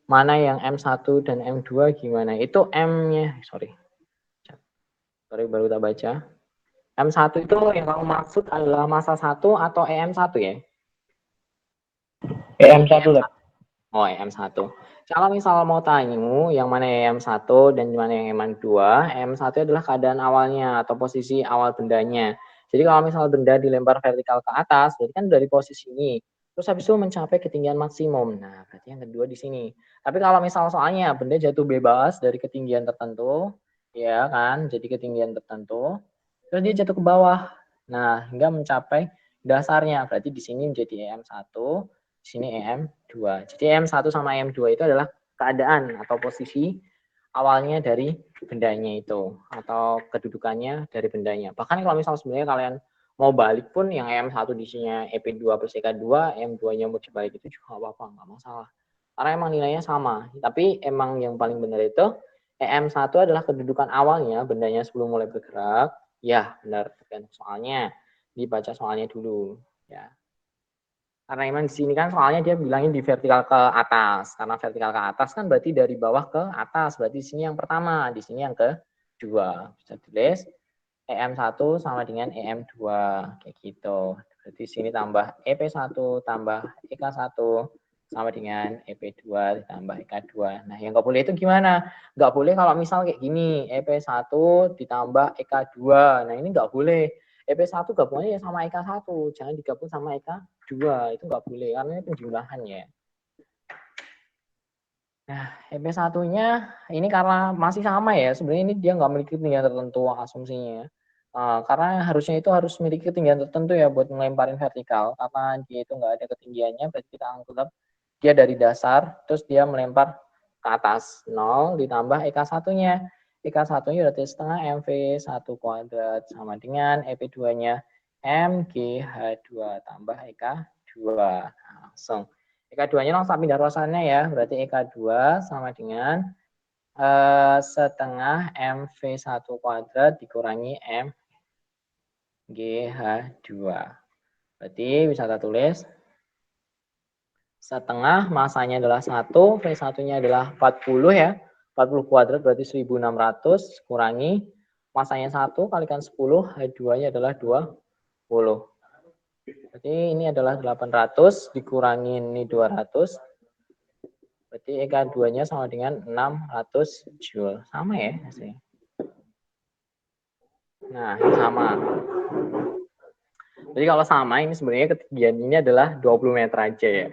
Mana yang M1 dan M2 gimana? Itu M-nya, sorry baru tak baca. M1 itu yang kamu maksud adalah massa 1 atau EM1 ya?
EM1 lah.
Oh, EM1. Kalau misal mau tanya yang mana EM1 dan mana yang EM2, EM1 adalah keadaan awalnya atau posisi awal bendanya. Jadi kalau misal benda dilempar vertikal ke atas, berarti kan dari posisi ini. Terus habis itu mencapai ketinggian maksimum. Nah, berarti yang kedua di sini. Tapi kalau misal soalnya benda jatuh bebas dari ketinggian tertentu, ya kan, jadi ketinggian tertentu, terus dia jatuh ke bawah. Nah, hingga mencapai dasarnya. Berarti di sini menjadi EM1, di sini EM2. Jadi EM1 sama EM2 itu adalah keadaan atau posisi awalnya dari bendanya itu atau kedudukannya dari bendanya. Bahkan kalau misal sebenarnya kalian mau balik pun yang EM1 di sini EP2 plus EK2, EM2-nya mau dibalik itu juga nggak apa-apa, nggak masalah. Karena emang nilainya sama. Tapi emang yang paling benar itu EM1 adalah kedudukan awalnya bendanya sebelum mulai bergerak. Ya, benar tergantung soalnya. Dibaca soalnya dulu. Ya. Karena emang di sini kan soalnya dia bilangin di vertikal ke atas. Karena vertikal ke atas kan berarti dari bawah ke atas. Berarti di sini yang pertama, di sini yang kedua. Bisa tulis EM1 sama dengan EM2 kayak gitu. Berarti di sini tambah EP1 tambah EK1 sama dengan EP2 ditambah EK2. Nah, yang nggak boleh itu gimana? Nggak boleh kalau misal kayak gini, EP1 ditambah EK2. Nah, ini nggak boleh. EP1 gabungannya ya sama EK1, jangan digabung sama EK2. Itu nggak boleh, karena ini penjumlahan ya. Nah, EP1-nya ini karena masih sama ya, sebenarnya ini dia nggak memiliki ketinggian tertentu asumsinya. Karena harusnya itu harus memiliki ketinggian tertentu ya buat melemparin vertikal. Karena dia itu nggak ada ketinggiannya, berarti kita anggap dia dari dasar, terus dia melempar ke atas 0 ditambah EK1-nya. EK1-nya berarti setengah MV1 kuadrat sama dengan EP2-nya MGH2 tambah EK2. Nah, langsung. EK2-nya langsung pindah ruasannya ya, berarti EK2 sama dengan setengah MV1 kuadrat dikurangi MGH2. Berarti bisa kita tulis setengah masanya adalah 1, V1-nya adalah 40 ya. 40 kuadrat berarti 1600 kurangi masanya 1 kalikan 10, H2-nya adalah 20. Berarti ini adalah 800 dikurangi ini 200. Berarti EK2-nya sama dengan 600 Joule. Sama ya hasilnya. Nah, ini sama. Jadi kalau sama ini sebenarnya ketinggian ini adalah 20 meter aja ya.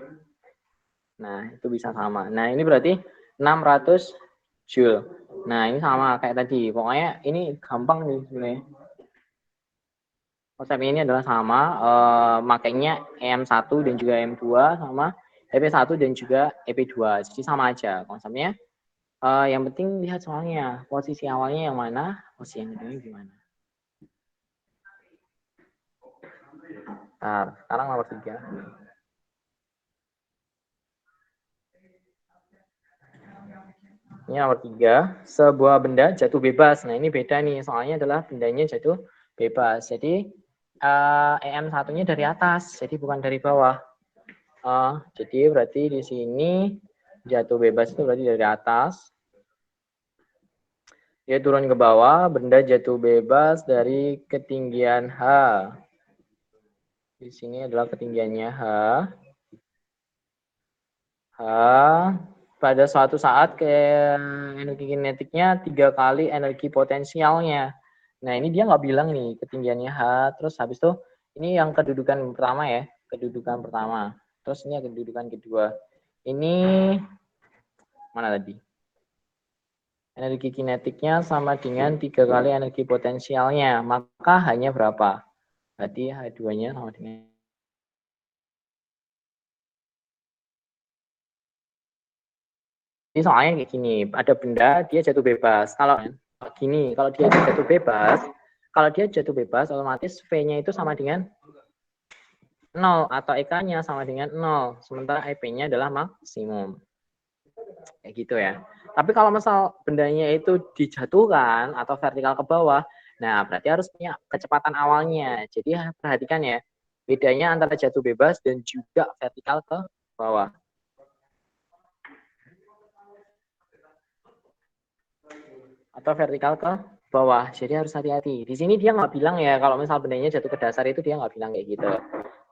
Nah, itu bisa sama. Nah, ini berarti 600 Joule. Nah, ini sama kayak tadi. Pokoknya ini gampang nih sebenarnya. Konsep ini adalah sama, makanya EM1 dan juga EM2 sama EP1 dan juga EP2. Jadi sama aja konsepnya. Yang penting lihat soalnya, posisi awalnya yang mana, posisi yang kedua gimana. Nah, sekarang nomor 3. Ini nomor 3, sebuah benda jatuh bebas. Nah, ini beda nih, soalnya adalah bendanya jatuh bebas. Jadi, EM1-nya dari atas, jadi bukan dari bawah. Jadi berarti di sini jatuh bebas itu berarti dari atas. Dia turun ke bawah, benda jatuh bebas dari ketinggian H. Di sini adalah ketinggiannya H. Pada suatu saat energi kinetiknya 3 kali energi potensialnya. Nah, ini dia nggak bilang nih ketinggiannya H, terus habis itu ini yang kedudukan pertama ya, kedudukan pertama. Terus ini kedudukan kedua. Ini mana tadi? Energi kinetiknya sama dengan 3 kali energi potensialnya, maka hanya berapa? Berarti H2-nya sama dengan ini soalnya kayak gini, ada benda dia jatuh bebas. Kalau gini, kalau dia jatuh bebas, otomatis V-nya itu sama dengan 0 atau EK-nya sama dengan 0, sementara EP-nya adalah maksimum. Kayak gitu ya. Tapi kalau misal bendanya itu dijatuhkan atau vertikal ke bawah, nah berarti harus punya kecepatan awalnya. Jadi perhatikan ya, bedanya antara jatuh bebas dan juga vertikal ke bawah. Atau vertikal ke bawah. Jadi harus hati-hati. Di sini dia nggak bilang ya, kalau misal bendanya jatuh ke dasar itu dia nggak bilang kayak gitu.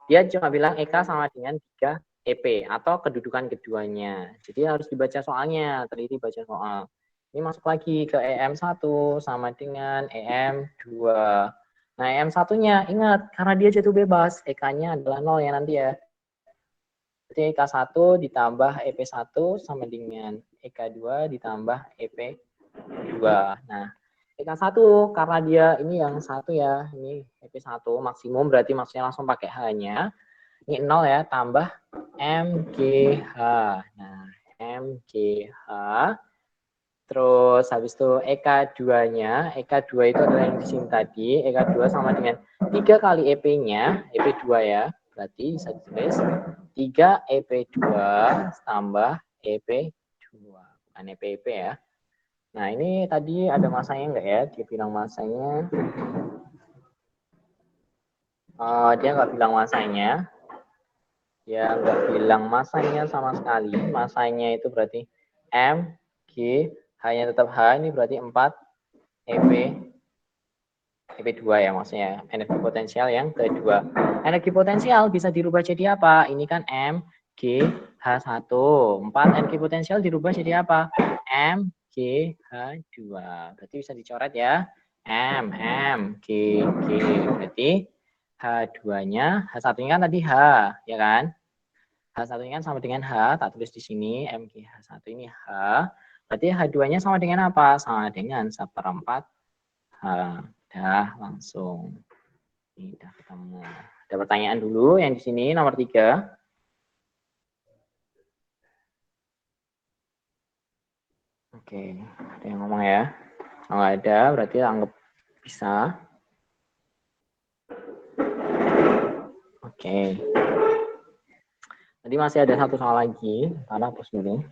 Dia cuma bilang EK sama dengan 3 EP atau kedudukan keduanya. Jadi harus dibaca soalnya, teliti baca soal. Ini masuk lagi ke EM1 sama dengan EM2. Nah, EM1-nya ingat, karena dia jatuh bebas, EK-nya adalah 0 ya nanti ya. Jadi EK1 ditambah EP1 sama dengan EK2 ditambah EP2. Nah, EK1 karena dia ini yang satu ya, ini EP1 maksimum berarti maksudnya langsung pakai H-nya. Ini 0 ya, tambah MGH. Nah, MGH. Terus habis itu EK2-nya, EK2 itu adalah yang di sini tadi, EK2 sama dengan 3 kali EP-nya, EP2 ya. Berarti bisa ditulis 3 EP2 tambah EP2, bukan EP ya. Nah, ini tadi ada masanya enggak ya? Dia bilang masanya. Dia nggak bilang masanya. Dia nggak bilang masanya sama sekali. Masanya itu berarti M, G, hanya tetap H, ini berarti 4 EP, EP2 ya maksudnya. Energi potensial yang kedua. Energi potensial bisa dirubah jadi apa? Ini kan M, G, H1. 4 energi potensial dirubah jadi apa? M, G, H2. Berarti bisa dicoret ya. M, G, G. Berarti H2-nya, H1-nya kan tadi H, ya kan? H1-nya kan sama dengan H, tak tulis di sini, MgH1 ini H. Berarti H2-nya sama dengan apa? Sama dengan 1/4 H. Dah, langsung. Ini udah ketemu. Ada pertanyaan dulu yang di sini, nomor 3. Oke, ada yang ngomong ya? Kalau ada, berarti anggap bisa. Oke. Tadi masih ada satu soal lagi, karena hapus dulu.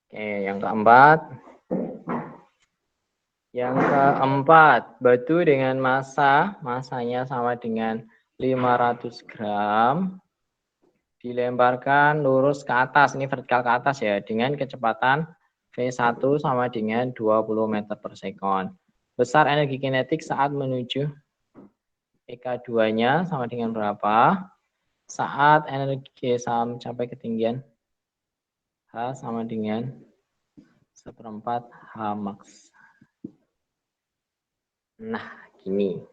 Oke, yang keempat. Yang keempat, batu dengan masanya sama dengan 500 gram, dilemparkan lurus ke atas, ini vertikal ke atas ya, dengan kecepatan V1 sama dengan 20 meter per sekon. Besar energi kinetik saat menuju EK2-nya sama dengan berapa? saat energi mencapai ketinggian H sama dengan 1/4 H max. Nah, gini.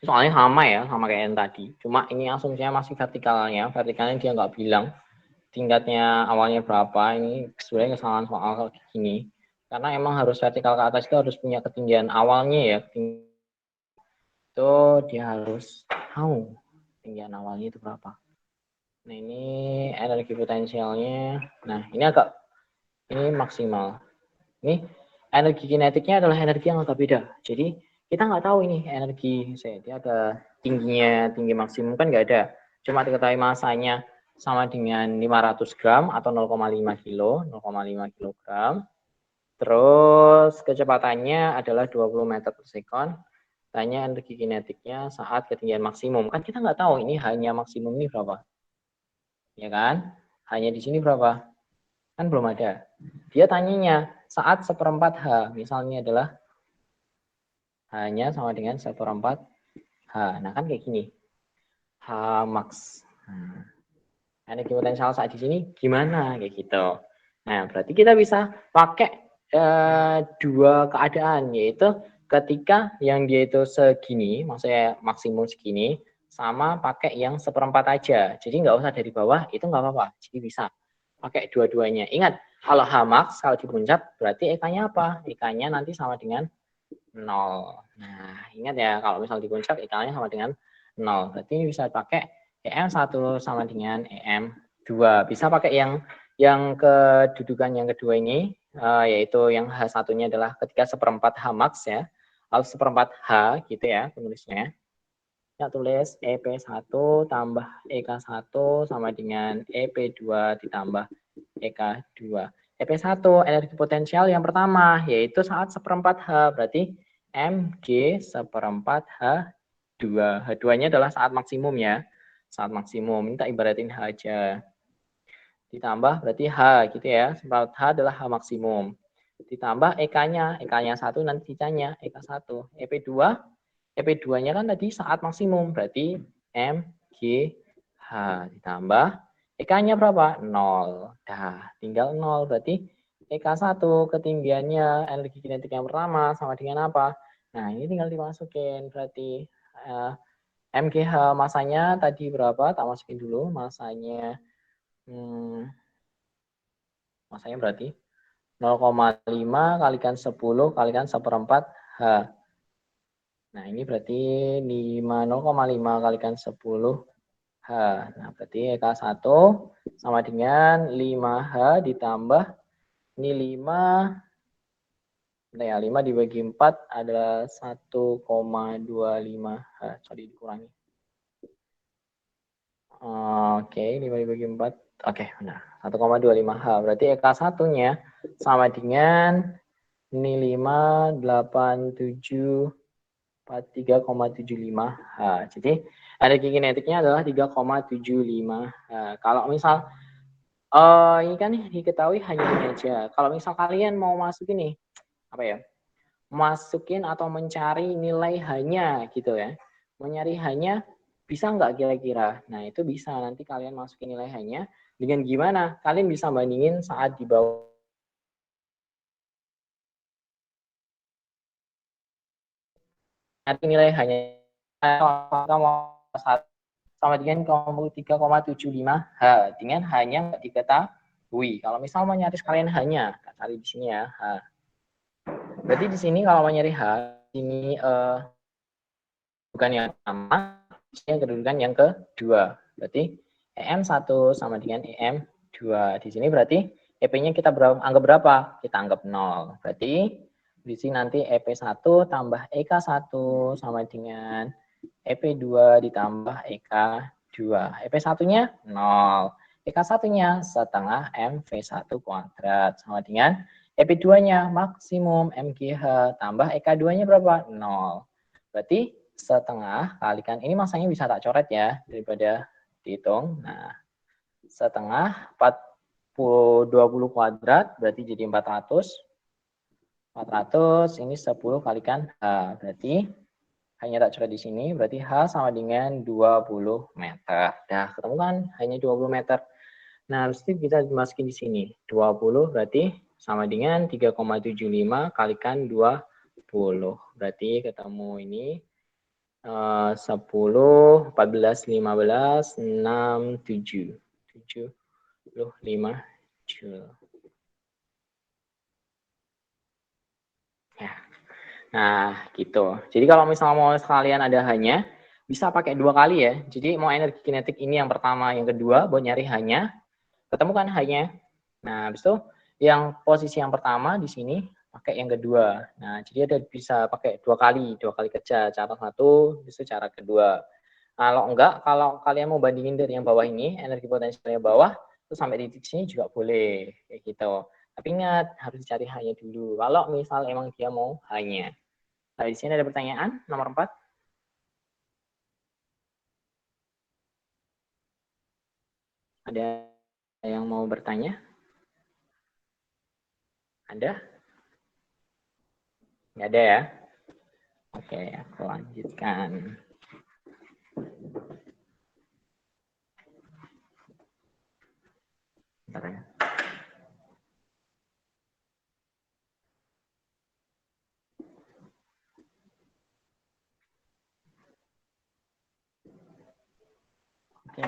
Soalnya sama ya, sama kayak yang tadi. Cuma ini asumsinya masih vertikalnya. Vertikalnya dia nggak bilang tingkatnya awalnya berapa. Ini sebenarnya kesalahan soal kayak gini. Karena emang harus vertikal ke atas itu harus punya ketinggian awalnya ya. Itu dia harus tahu ketinggian awalnya itu berapa. Nah ini energi potensialnya. Nah ini maksimal. Ini energi kinetiknya adalah energi yang agak beda. Jadi kita nggak tahu ini energi dia ada tinggi maksimum kan nggak ada. Cuma diketahui masanya sama dengan 500 gram atau 0,5 kilo, 0,5 kilogram. Terus kecepatannya adalah 20 meter per sekon. Tanya energi kinetiknya saat ketinggian maksimum. Kan kita nggak tahu ini hanya maksimum ini berapa. Ya kan? Hanya di sini berapa? Kan belum ada. Dia tanyanya saat 1/4 H. Misalnya adalah hanya sama dengan 1/4 H. Nah kan kayak gini. H max. Energi potensial saat di sini gimana? Kayak gitu. Nah berarti kita bisa pakai dua keadaan. Yaitu ketika yang dia itu segini, maksudnya maksimum segini, sama pakai yang 1/4 aja. Jadi nggak usah dari bawah, itu nggak apa-apa. Jadi bisa pakai dua-duanya. Ingat, kalau H max, kalau di puncak, berarti EK-nya apa? EK-nya nanti sama dengan 0. Nah, ingat ya, kalau misal di puncak, EK-nya sama dengan 0. Berarti bisa pakai EM1 sama dengan EM2. Bisa pakai yang kedudukan yang kedua ini, yaitu yang H1-nya adalah ketika 1/4 H max ya, atau 1/4 H gitu ya penulisnya. Ya, tulis EP1 tambah EK1 sama dengan EP2 ditambah EK2. EP1 energi potensial yang pertama yaitu saat 1/4 H, berarti MG 1/4 H2. H2-nya adalah saat maksimum ya. Saat maksimum, ini tak ibaratin H aja. Ditambah berarti H gitu ya. 1/4 H adalah H maksimum. Ditambah EK-nya, EK-nya 1 nanti ditanya EK1. EP2 EP2-nya kan tadi saat maksimum, berarti MGH ditambah EK-nya berapa? 0. Nah, tinggal 0, berarti EK1 ketinggiannya energi kinetik yang pertama sama dengan apa? Nah, ini tinggal dimasukin, berarti MGH masanya tadi berapa? Tak masukin dulu, masanya masanya berarti 0,5 kalikan 10 kalikan 1/4 H. Nah, ini berarti 0,5 kalikan 10 H. Nah, berarti EK1 sama dengan 5H ditambah ini 5 dibagi 4 adalah 1,25H. Sorry, dikurangi. Oke, 5 dibagi 4. Oke, benar. 1,25H. Berarti EK1-nya sama dengan ini 5, 8, 7, 3,75 H. Jadi energi kinetiknya adalah 3,75 H. Kalau misal ini kan diketahui hanya ini aja. Kalau misal kalian mau masuk ini apa ya? Masukin atau mencari nilai hanya gitu ya. Mencari hanya bisa nggak kira-kira? Nah itu bisa nanti kalian masukin nilai hanya dengan gimana? Kalian bisa bandingin saat di bawah nanti nilai hanya sama dengan 3,75 H dengan hanya diketahui. Kalau misal mau nyari sekalian hanya, cari di sini ya H. Berarti di sini kalau mau nyari H, ini bukan yang pertama, yang kedudukan yang kedua. Berarti EM1 sama dengan EM2. Di sini berarti EP-nya kita anggap berapa? Kita anggap 0. Berarti di sini nanti EP1 tambah EK1 sama dengan EP2 ditambah EK2. EP1-nya 0. EK1-nya setengah MV1 kuadrat sama dengan EP2-nya maksimum MGH tambah EK2-nya berapa? 0. Berarti setengah kalikan, ini masanya bisa tak coret ya daripada dihitung. Nah, setengah 20 kuadrat berarti jadi 400. 400 ini 10 kalikan H. Berarti H-nya tak coret di sini, berarti H sama dengan 20 meter. Dah ketemu kan hanya 20 meter. Nah, habis itu kita masukin di sini. 20 berarti sama dengan 3,75 kalikan 20. Berarti ketemu ini 10, 14, 15, 6, 7. 75 Joule. Ya. Nah, gitu. Jadi kalau misalnya mau sekalian ada hanya, bisa pakai 2 kali ya. Jadi mau energi kinetik ini yang pertama, yang kedua, buat nyari hanya, ketemu kan hanya. Nah, habis itu yang posisi yang pertama di sini pakai yang kedua. Nah, jadi ada bisa pakai 2 kali kerja. Cara satu, itu cara kedua. Kalau enggak, kalau kalian mau bandingin dari yang bawah ini, energi potensialnya bawah, terus sampai di titik sini juga boleh, kayak gitu. Tapi ingat, harus dicari hanya dulu. Kalau misal emang dia mau hanya. Nah, di sini ada pertanyaan, nomor 4. Ada yang mau bertanya? Ada? Nggak ada ya? Oke, aku lanjutkan. Bentar ya. Oke.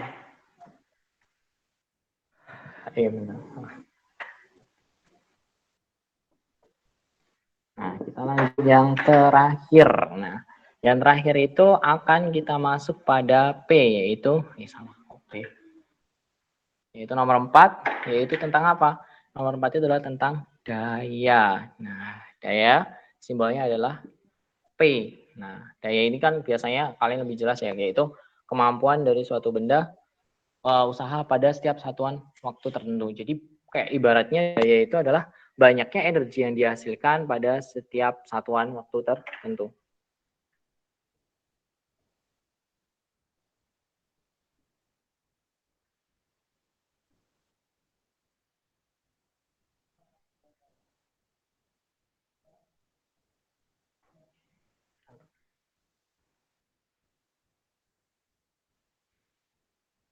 Iya benar. Nah, kita lanjut yang terakhir. Nah, yang terakhir itu akan kita masuk pada P, yaitu sama P. Yaitu nomor 4, yaitu tentang apa? Nomor 4 itu adalah tentang daya. Nah, daya simbolnya adalah P. Nah, daya ini kan biasanya kalian lebih jelas ya, yaitu kemampuan dari suatu benda usaha pada setiap satuan waktu tertentu. Jadi kayak ibaratnya daya itu adalah banyaknya energi yang dihasilkan pada setiap satuan waktu tertentu.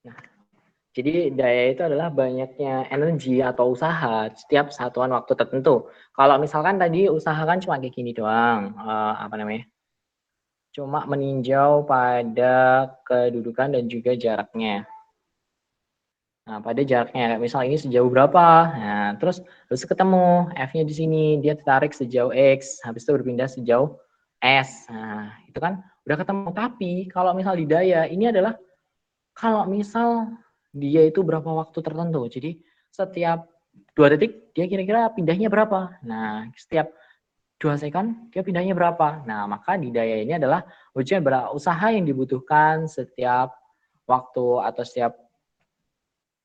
Nah, jadi daya itu adalah banyaknya energi atau usaha setiap satuan waktu tertentu. Kalau misalkan tadi usaha kan cuma kayak gini doang, apa namanya? Cuma meninjau pada kedudukan dan juga jaraknya. Nah, pada jaraknya, misal ini sejauh berapa. Nah, terus harus ketemu F-nya di sini, dia tertarik sejauh X, habis itu berpindah sejauh S. Nah, itu kan udah ketemu. Tapi kalau misal di daya, ini adalah kalau misal dia itu berapa waktu tertentu. Jadi setiap 2 detik dia kira-kira pindahnya berapa. Nah, setiap 2 second dia pindahnya berapa. Nah, maka di daya ini adalah ujian berapa usaha yang dibutuhkan setiap waktu atau setiap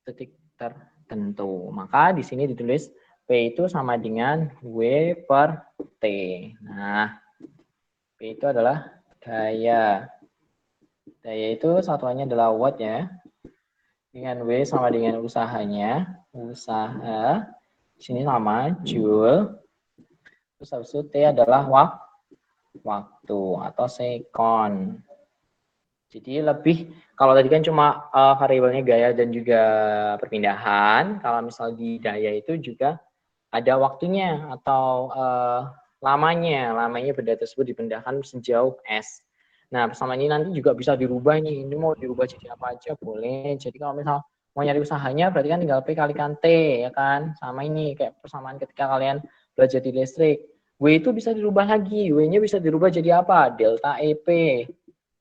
detik tertentu. Maka di sini ditulis P itu sama dengan W per T. Nah, P itu adalah daya. Daya itu satuannya adalah watt ya. Dengan W sama dengan usahanya. Usaha. Di sini sama Joule. Terus habis itu T adalah waktu atau sekon. Jadi lebih, kalau tadi kan cuma variabelnya gaya dan juga perpindahan, kalau misal di daya itu juga ada waktunya atau lamanya benda tersebut dipindahkan sejauh S. Nah, persamaan ini nanti juga bisa dirubah nih, ini mau dirubah jadi apa aja boleh. Jadi kalau misal mau nyari usahanya berarti kan tinggal P kalikan T ya kan, sama ini kayak persamaan ketika kalian belajar di listrik. W itu bisa dirubah lagi, W-nya bisa dirubah jadi apa? Delta EP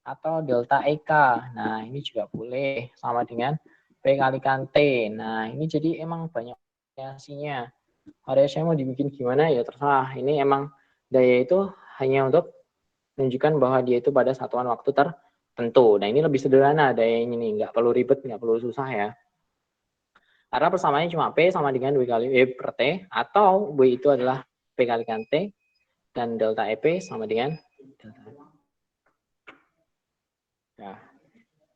atau delta EK. Nah, ini juga boleh sama dengan P kalikan T. Nah, ini jadi emang banyak variasinya. Variasinya mau dibikin gimana ya terserah. Ini emang daya itu hanya untuk menunjukkan bahwa dia itu pada satuan waktu tertentu. Nah, ini lebih sederhana dayanya ini, nggak perlu ribet, nggak perlu susah ya. Karena persamaannya cuma P sama dengan W kali W per T, atau W itu adalah P kalikan T, dan delta EP sama dengan delta. Nah,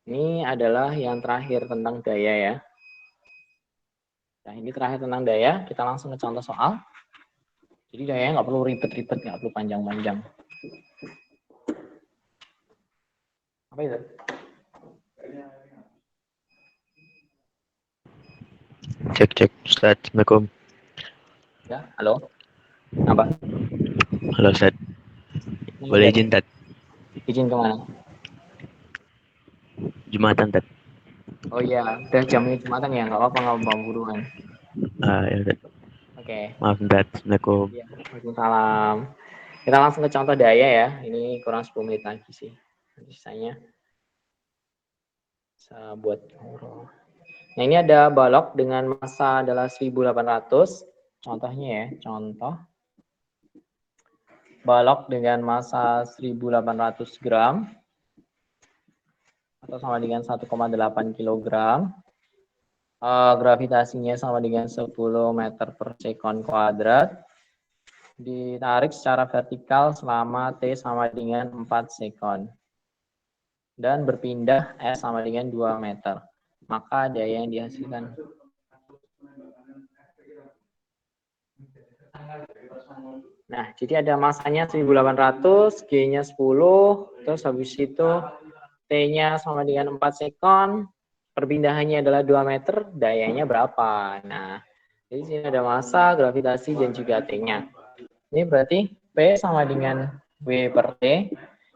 ini adalah yang terakhir tentang daya ya. Nah, ini terakhir tentang daya, kita langsung ke contoh soal. Jadi dayanya nggak perlu ribet-ribet, nggak perlu panjang-panjang. Apa itu?
Cek Ustaz. Assalamualaikum.
Ya, halo. Apa?
Halo Ustaz. Boleh
Iya nih.
izin Tat?
Izin kemana?
Jumatan Tat.
Oh iya, udah jamnya Jumatan ya, nggak apa-apa, nggak apa-apa buruan.
Ya Tat.
Oke.
Maaf Tat. Assalamualaikum.
Iya, Waalaikumsalam. Kita langsung ke contoh daya ya. Ini kurang 10 menit lagi sih. Sisanya bisa buat ngobrol. Nah, ini ada balok dengan massa adalah 1800. Contohnya ya, contoh balok dengan massa 1800 gram atau sama dengan 1,8 kilogram. Gravitasinya sama dengan 10 meter per sekon kuadrat. Ditarik secara vertikal selama T sama dengan 4 sekon. Dan berpindah S sama dengan 2 meter. Maka daya yang dihasilkan. Nah, jadi ada masanya 1800, G-nya 10, terus habis itu T-nya sama dengan 4 sekon, perpindahannya adalah 2 meter, dayanya berapa? Nah, jadi sini ada massa, gravitasi, dan juga T-nya. Ini berarti P sama dengan W per T,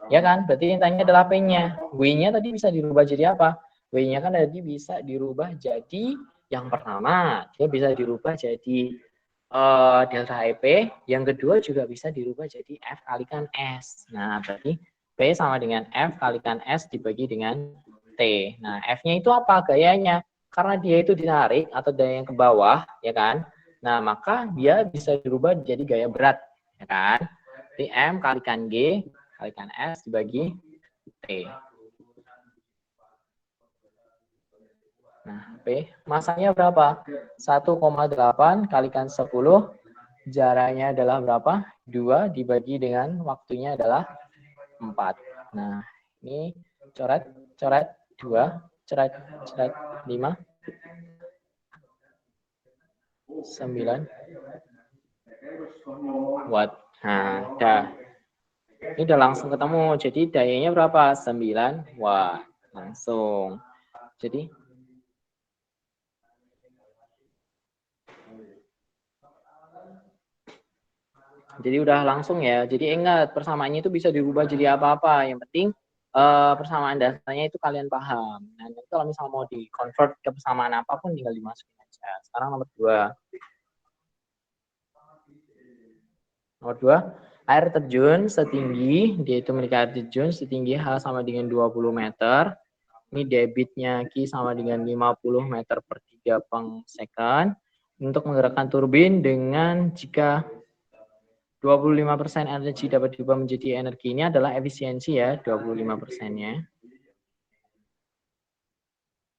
ya kan? Berarti intinya adalah P-nya. W-nya tadi bisa dirubah jadi apa? W-nya kan tadi bisa dirubah jadi yang pertama, dia bisa dirubah jadi delta EP, yang kedua juga bisa dirubah jadi F kalikan S. Nah, berarti P sama dengan F kalikan S dibagi dengan T. Nah, F-nya itu apa gayanya? Karena dia itu ditarik atau daya yang ke bawah, ya kan? Nah, maka dia bisa dirubah jadi gaya berat, ya kan? Jadi M kalikan G kalikan S dibagi T. Nah, P masanya berapa? 1,8 kalikan 10, jaraknya adalah berapa? 2 dibagi dengan waktunya adalah 4. Nah, ini coret, coret 2, coret, coret 5, 9 watt. Nah, dah. Ini udah langsung ketemu. Jadi dayanya berapa? 9 watt. Langsung. Jadi udah langsung ya. Jadi ingat persamaannya itu bisa dirubah jadi apa-apa. Yang penting persamaan dasarnya itu kalian paham. Nah, nanti kalau misal mau di convert ke persamaan apapun tinggal dimasukin aja. Sekarang nomor 2. Nomor 2, air terjun setinggi, dia itu memiliki air terjun setinggi H sama dengan 20 meter. Ini debitnya Q sama dengan 50 meter per 3 second. Untuk menggerakkan turbin dengan jika 25% energi dapat diubah menjadi energi, ini adalah efisiensi ya, 25%-nya.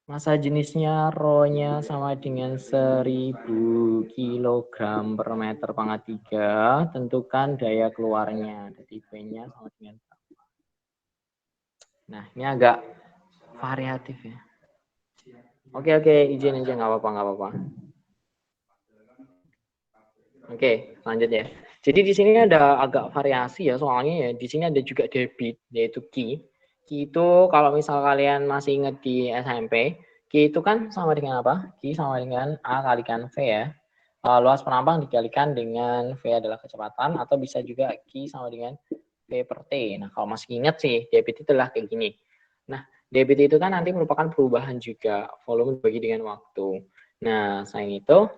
Massa jenisnya rho-nya sama dengan 1000 kg per meter pangkat 3. Tentukan daya keluarnya. Jadi P-nya sama dengan berapa. Nah, ini agak variatif ya. Oke, izin aja, nggak apa-apa. Oke, lanjut ya. Jadi di sini ada agak variasi ya, soalnya ya di sini ada juga debit, yaitu Q. Q itu kalau misal kalian masih ingat di SMP, Q itu kan sama dengan apa? Q sama dengan A kalikan V ya. Luas penampang dikalikan dengan V adalah kecepatan, atau bisa juga Q sama dengan V per T. Nah, kalau masih ingat sih, debit itu adalah kayak gini. Nah, debit itu kan nanti merupakan perubahan juga, volume dibagi dengan waktu. Nah, selain itu,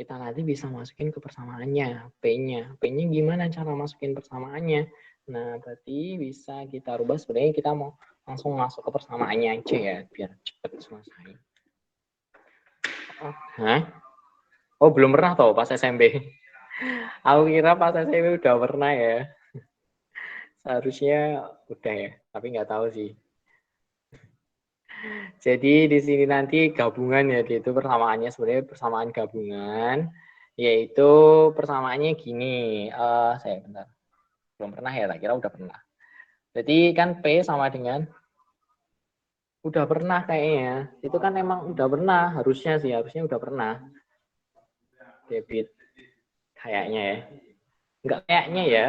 kita nanti bisa masukin ke persamaannya, P-nya. P-nya gimana cara masukin persamaannya? Nah, berarti bisa kita rubah, sebenarnya kita mau langsung masuk ke persamaannya aja ya, biar cepat selesai. Oh, belum pernah tau pas SMP. Aku kira pas SMP udah pernah ya. Seharusnya udah ya, tapi nggak tahu sih. Jadi di sini nanti gabungan ya, itu persamaannya sebenarnya persamaan gabungan, yaitu persamaannya gini. Saya bentar, belum pernah ya, tak kira udah pernah. Jadi kan P sama dengan udah pernah kayaknya. Itu kan emang udah pernah, harusnya udah pernah. Debit kayaknya ya. Enggak kayaknya ya.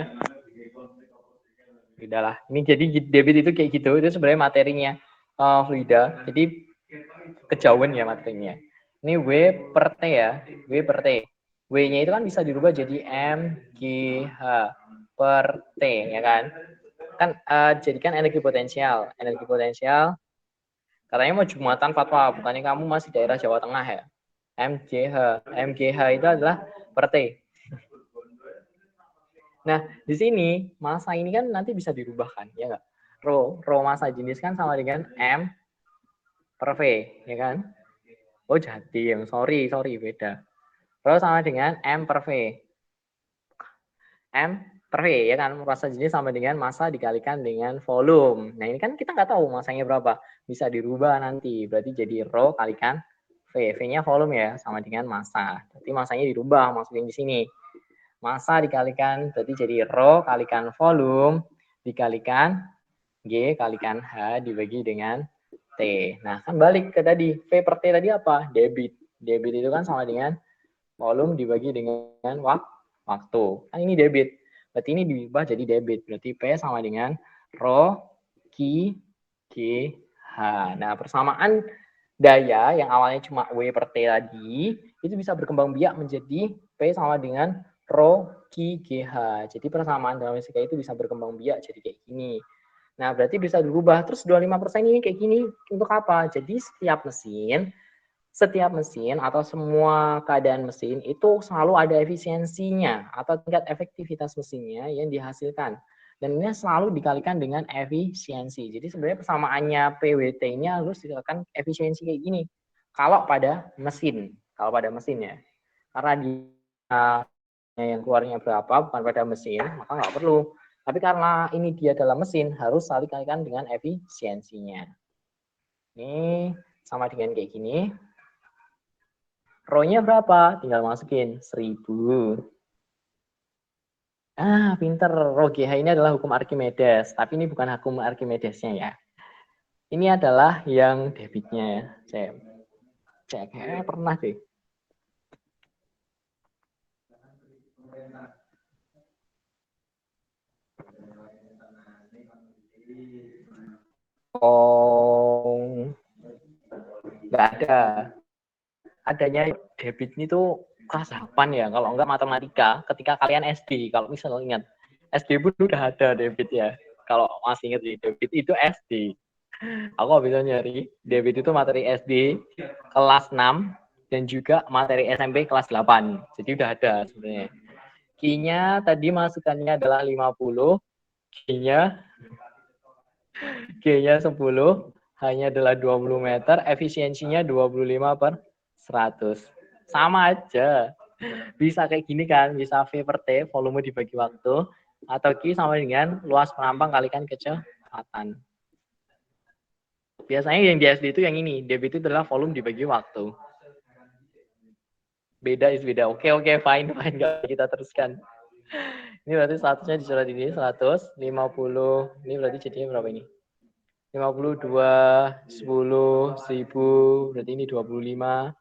Udahlah. Ini jadi debit itu kayak gitu. Itu sebenarnya materinya fluida. Jadi kejauhan ya materinya. Ini W per T ya. W per T. W-nya itu kan bisa dirubah jadi M, G, H per T ya kan. Kan jadikan energi potensial. Energi potensial katanya mau Jumatan fatwa, bukannya kamu masih daerah Jawa Tengah ya. MGH. MGH itu adalah per T. Nah, di sini massa ini kan nanti bisa dirubahkan, ya nggak? Rho massa jenis kan sama dengan M per V, ya kan? Oh, Jatim. Sorry, beda. Rho sama dengan M per V. M per V, ya kan? Massa jenis sama dengan massa dikalikan dengan volume. Nah, ini kan kita nggak tahu massanya berapa. Bisa dirubah nanti. Berarti jadi Rho kalikan V. V-nya volume ya, sama dengan massa. Berarti massanya dirubah, masukin di sini. Massa dikalikan, berarti jadi Rho kalikan volume dikalikan G kalikan H dibagi dengan T. Nah, kan balik ke tadi. V per T tadi apa? Debit. Debit itu kan sama dengan volume dibagi dengan waktu. Kan ini debit. Berarti ini diubah jadi debit. Berarti P sama dengan Rho Q G H. Nah, persamaan daya yang awalnya cuma W per T tadi, itu bisa berkembang biak menjadi P sama dengan Rho Q G H. Jadi persamaan dalam fisika itu bisa berkembang biak jadi kayak gini. Nah, berarti bisa dirubah. Terus 25% ini kayak gini untuk apa? Jadi setiap mesin atau semua keadaan mesin itu selalu ada efisiensinya atau tingkat efektivitas mesinnya yang dihasilkan. Dan ini selalu dikalikan dengan efisiensi. Jadi sebenarnya persamaannya PWT-nya harus dikalikan efisiensi kayak gini. Kalau pada mesin ya. Karena dia yang keluarnya berapa bukan pada mesin, maka nggak perlu. Tapi karena ini dia dalam mesin, harus selalu dikalikan dengan efisiensinya. Ini sama dengan kayak gini. Rho-nya berapa? Tinggal masukin 1000. Pinter. Rho GH ini adalah hukum Archimedes. Tapi ini bukan hukum Archimedesnya ya. Ini adalah yang debitnya ya. Saya cek. Pernah deh. Oh, nggak ada. Adanya debit ini tuh kelas 8 ya. Kalau enggak matematika, ketika kalian SD, kalau misalnya ingat, SD pun udah ada debit ya. Kalau masih ingat debit itu SD. Aku bisa nyari debit itu materi SD kelas 6 dan juga materi SMP kelas 8. Jadi udah ada sebenarnya. Q-nya tadi masukannya adalah 50, G-nya 10, hanya adalah 20 meter, efisiensinya 25 per 100. Sama aja. Bisa kayak gini kan, bisa V per T, volume dibagi waktu, atau Q sama dengan luas penampang kalikan kecepatan. Biasanya yang di SD itu yang ini, debit itu adalah volume dibagi waktu. Beda. Oke, fine, nggak kita teruskan. Ini berarti 100-nya di surat ini 150, ini berarti jadinya berapa ini? 52, 10, 1000, berarti ini 25.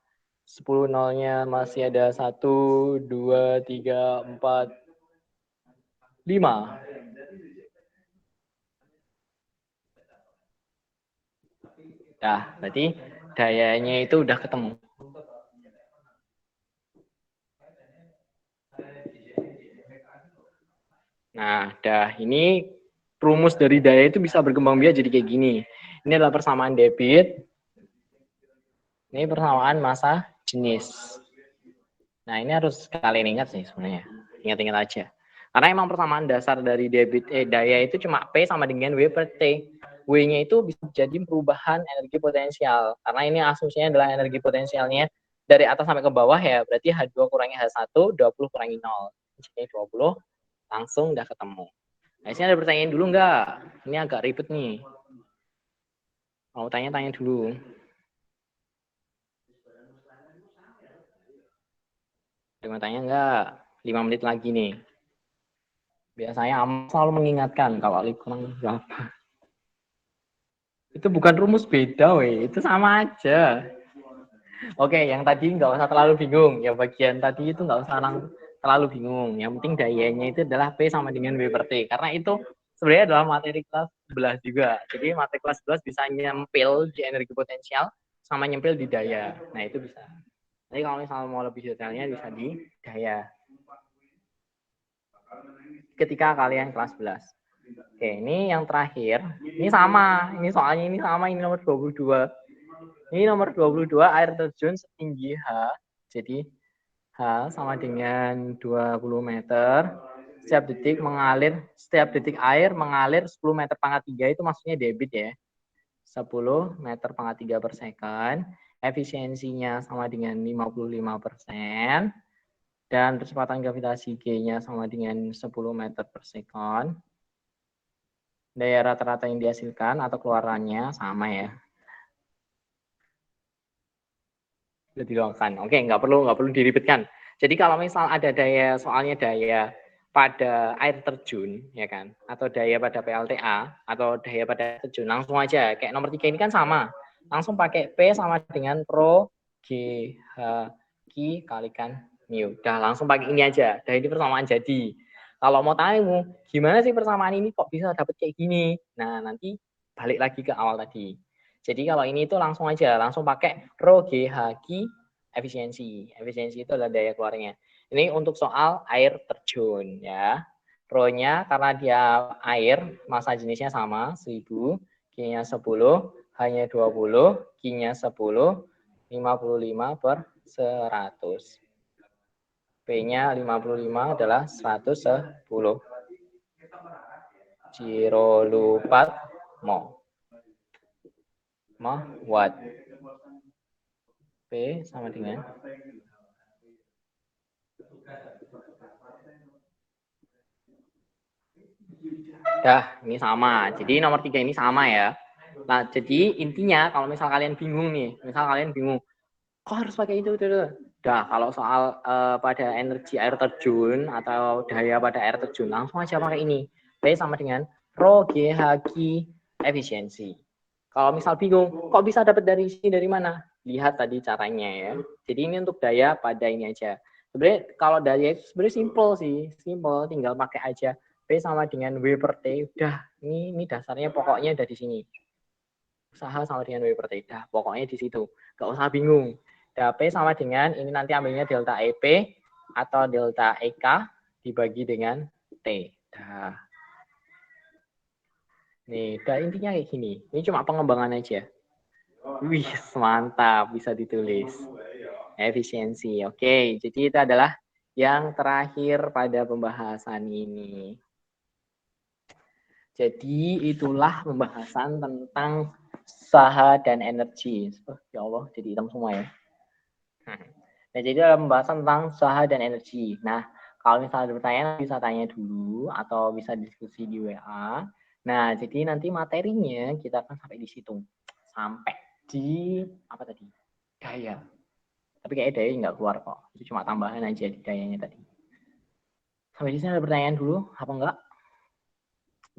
10 nolnya masih ada 1, 2, 3, 4, 5. Nah, berarti dayanya itu udah ketemu. Nah, ini rumus dari daya itu bisa berkembang biak jadi kayak gini. Ini adalah persamaan debit. Ini persamaan massa jenis. Nah, ini harus kalian ingat sih sebenarnya. Ingat-ingat aja. Karena emang persamaan dasar dari daya itu cuma P sama dengan W per T. W-nya itu bisa jadi perubahan energi potensial. Karena ini asumsinya adalah energi potensialnya dari atas sampai ke bawah ya. Berarti H2 kurangi H1, 20 kurangi 0. Jadi 20, langsung udah ketemu. Nah, sini ada pertanyaan dulu nggak? Ini agak ribet nih. Mau tanya-tanya dulu. Ada tanya nggak? 5 menit lagi nih. Biasanya selalu mengingatkan kalau kurang berapa. Itu bukan rumus beda, weh. Itu sama aja. Oke, yang tadi nggak usah terlalu bingung. Yang bagian tadi itu nggak usah terlalu bingung. Yang penting dayanya itu adalah P sama dengan W per T. Karena itu sebenarnya adalah materi kelas 11 juga. Jadi materi kelas 11 bisa nyempil di energi potensial sama nyempil di daya. Nah, itu bisa. Jadi kalau misalnya mau lebih detailnya bisa di daya. Ketika kalian kelas 11. Oke, ini yang terakhir. Ini sama. Ini soalnya ini sama, ini nomor 22. Ini nomor 22, air terjun setinggi H. Jadi H sama dengan 20 meter. Setiap detik air mengalir 10 meter pangkat 3, itu maksudnya debit ya. 10 meter pangkat 3 per second. Efisiensinya sama dengan 55%. Dan kecepatan gravitasi G-nya sama dengan 10 meter per second. Daya rata-rata yang dihasilkan atau keluarannya sama ya. Sudah dilakukan. Oke, nggak perlu diribetkan. Jadi kalau misal ada daya, soalnya daya pada air terjun, ya kan, atau daya pada PLTA, atau daya pada terjun, langsung aja. Kayak nomor 3 ini kan sama. Langsung pakai P sama dengan Rho G H Q kalikan mu. Udah langsung pakai ini aja. Dah ini persamaan jadi. Kalau mau tahu gimana sih persamaan ini kok bisa dapet kayak gini? Nah, nanti balik lagi ke awal tadi. Jadi kalau ini itu langsung aja, langsung pakai Rho G H Q efisiensi. Efisiensi itu adalah daya keluarnya. Ini untuk soal air terjun ya. Rho-nya karena dia air, massa jenisnya sama, 1000, Q-nya 10, H-nya 20, Q-nya 10, 55 per 100. P-nya 55 adalah 110. Kilolupat mol. Watt. P sama dengan ini sama. Jadi nomor 3 ini sama ya. Nah, jadi intinya kalau misal kalian bingung nih, kok harus pakai itu? Dah, kalau soal pada energi air terjun atau daya pada air terjun, langsung aja pakai ini. P sama dengan Rho G H Q efisiensi. Kalau misal bingung, kok bisa dapat dari sini, dari mana? Lihat tadi caranya ya. Jadi ini untuk daya pada ini aja. Sebenarnya kalau daya itu sebenarnya simple, tinggal pakai aja P sama dengan W per T. Udah, ini dasarnya pokoknya udah di sini. Usaha sama dengan W per T. Udah, pokoknya di situ. Gak usah bingung. Udah, P sama dengan, ini nanti ambilnya delta EP atau delta EK dibagi dengan T. Udah. Nih, intinya kayak gini. Ini cuma pengembangan aja. Wih, mantap. Bisa ditulis. Efisiensi. Oke, jadi itu adalah yang terakhir pada pembahasan ini. Jadi itulah pembahasan tentang usaha dan energi. Oh, ya Allah, jadi hitam semua ya. Nah, jadi dalam pembahasan tentang usaha dan energi. Nah, kalau misalnya ada pertanyaan bisa tanya dulu atau bisa diskusi di WA. Nah, jadi nanti materinya kita akan sampai di situ. Sampai di apa tadi? Daya. Tapi kayak daya nggak keluar kok. Itu cuma tambahan aja di dayanya tadi. Sampai di sini ada pertanyaan dulu, apa enggak?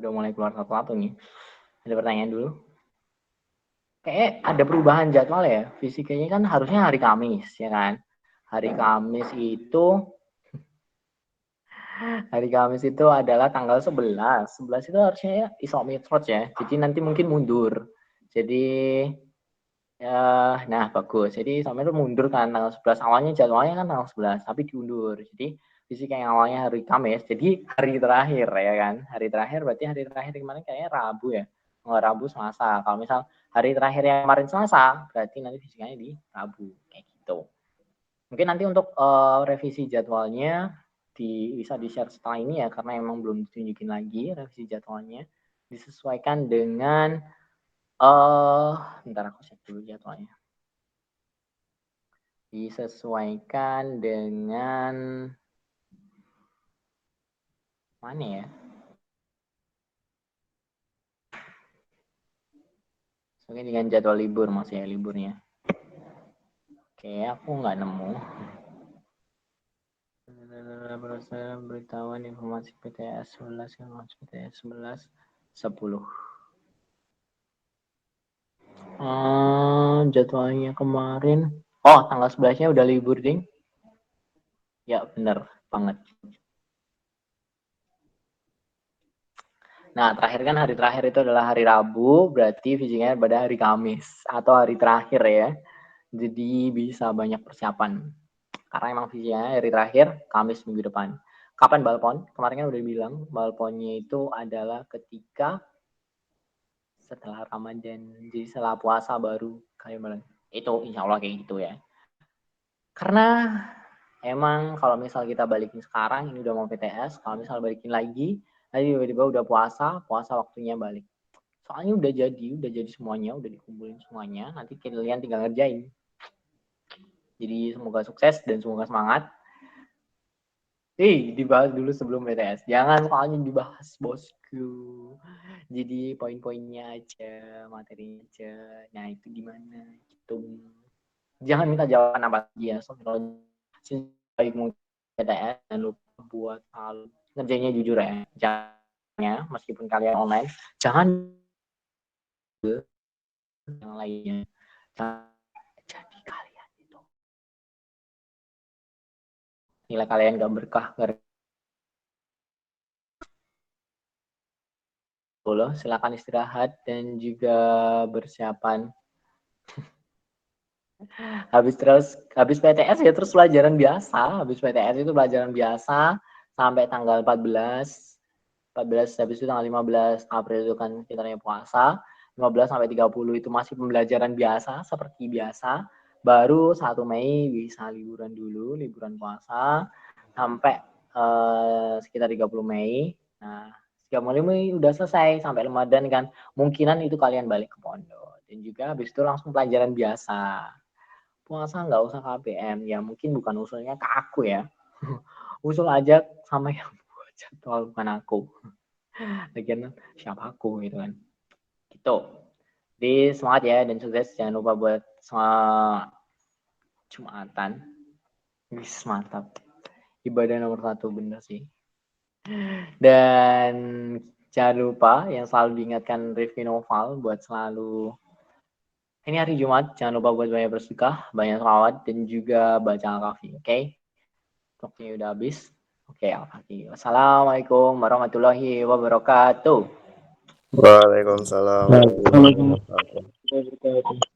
Udah mulai keluar satu-satu nih. Ada pertanyaan dulu? Kayak ada perubahan jadwal ya. Fisikanya kan harusnya hari Kamis, ya kan? Hari Kamis itu adalah tanggal 11. 11 itu harusnya ya isometrot ya. Jadi nanti mungkin mundur. Jadi nah bagus. Jadi sampai itu mundur kan tanggal 11. Awalnya jadwalnya kan tanggal 11, tapi diundur. Jadi fisika yang awalnya hari Kamis, jadi hari terakhir ya kan. Hari terakhir berarti hari terakhir kemarin kayaknya Rabu ya. Nggak Rabu Selasa. Kalau misal hari terakhir yang kemarin Selasa, berarti nanti fisikanya di Rabu kayak gitu. Mungkin nanti untuk revisi jadwalnya bisa di-share setelah ini ya, karena emang belum ditunjukin lagi revisi jadwalnya. Disesuaikan dengan bentar aku cek dulu jadwalnya. Disesuaikan dengan mana ya? Mungkin dengan jadwal libur maksudnya liburnya. Oke, aku nggak nemu. Beritahuan informasi PTS 11, informasi PTS 11, 10. Jadwalnya kemarin. Oh, tanggal 11-nya udah libur, Ding. Ya, bener banget. Nah, terakhir kan hari terakhir itu adalah hari Rabu, berarti fisiknya pada hari Kamis atau hari terakhir ya. Jadi bisa banyak persiapan. Karena emang fisiknya hari terakhir Kamis minggu depan. Kapan balpon? Kemarin kan udah bilang balponnya itu adalah ketika setelah Ramadan. Jadi setelah puasa baru kalian bareng. Itu insya Allah kayak gitu ya. Karena emang kalau misal kita balikin sekarang, ini udah mau PTS, kalau misal balikin lagi, nanti tiba-tiba udah puasa waktunya balik. Soalnya udah jadi semuanya, udah dikumpulin semuanya, nanti kalian tinggal ngerjain. Jadi semoga sukses dan semoga semangat. Dibahas dulu sebelum PTS. Jangan soalnya dibahas, bosku. Jadi poin-poinnya aja, materinya aja. Nah, itu gimana? Gitu. Jangan minta jawaban apa aja. So, kalau baik mungkin PTS, jangan lupa buat hal ngerjainnya jujur ya. Jangan, meskipun kalian online, jangan yang lainnya. Jadi kalian itu nilai kalian gak berkah, loh, silakan istirahat dan juga bersiapan. habis PTS ya terus pelajaran biasa. Habis PTS itu pelajaran biasa sampai tanggal 14 habis itu tanggal 15 April itu kan kita puasa. 15 sampai 30 itu masih pembelajaran biasa seperti biasa. Baru 1 Mei bisa liburan dulu, liburan puasa sampai sekitar 30 Mei. Nah, 30 Mei udah selesai sampai Ramadan kan. Mungkinan itu kalian balik ke pondok. Dan juga habis itu langsung pelajaran biasa. Puasa nggak usah KBM, ya mungkin bukan usulnya ke aku ya. Usul aja sama yang buat jadwal bukan aku. Lagian siapa aku gitu kan. Gitu. Jadi semangat ya dan sukses. Jangan lupa buat Jumatan. Wis mantap. Ibadah nomor 1 bener sih. Dan jangan lupa yang selalu diingatkan Rifki Noval buat selalu ini hari Jumat, jangan lupa buat banyak bersedekah, banyak sholawat, dan juga baca Al-Kahfi, oke? Waktunya udah habis. Oke, Al-Kahfi. Wassalamualaikum warahmatullahi wabarakatuh.
Waalaikumsalam warahmatullahi wabarakatuh.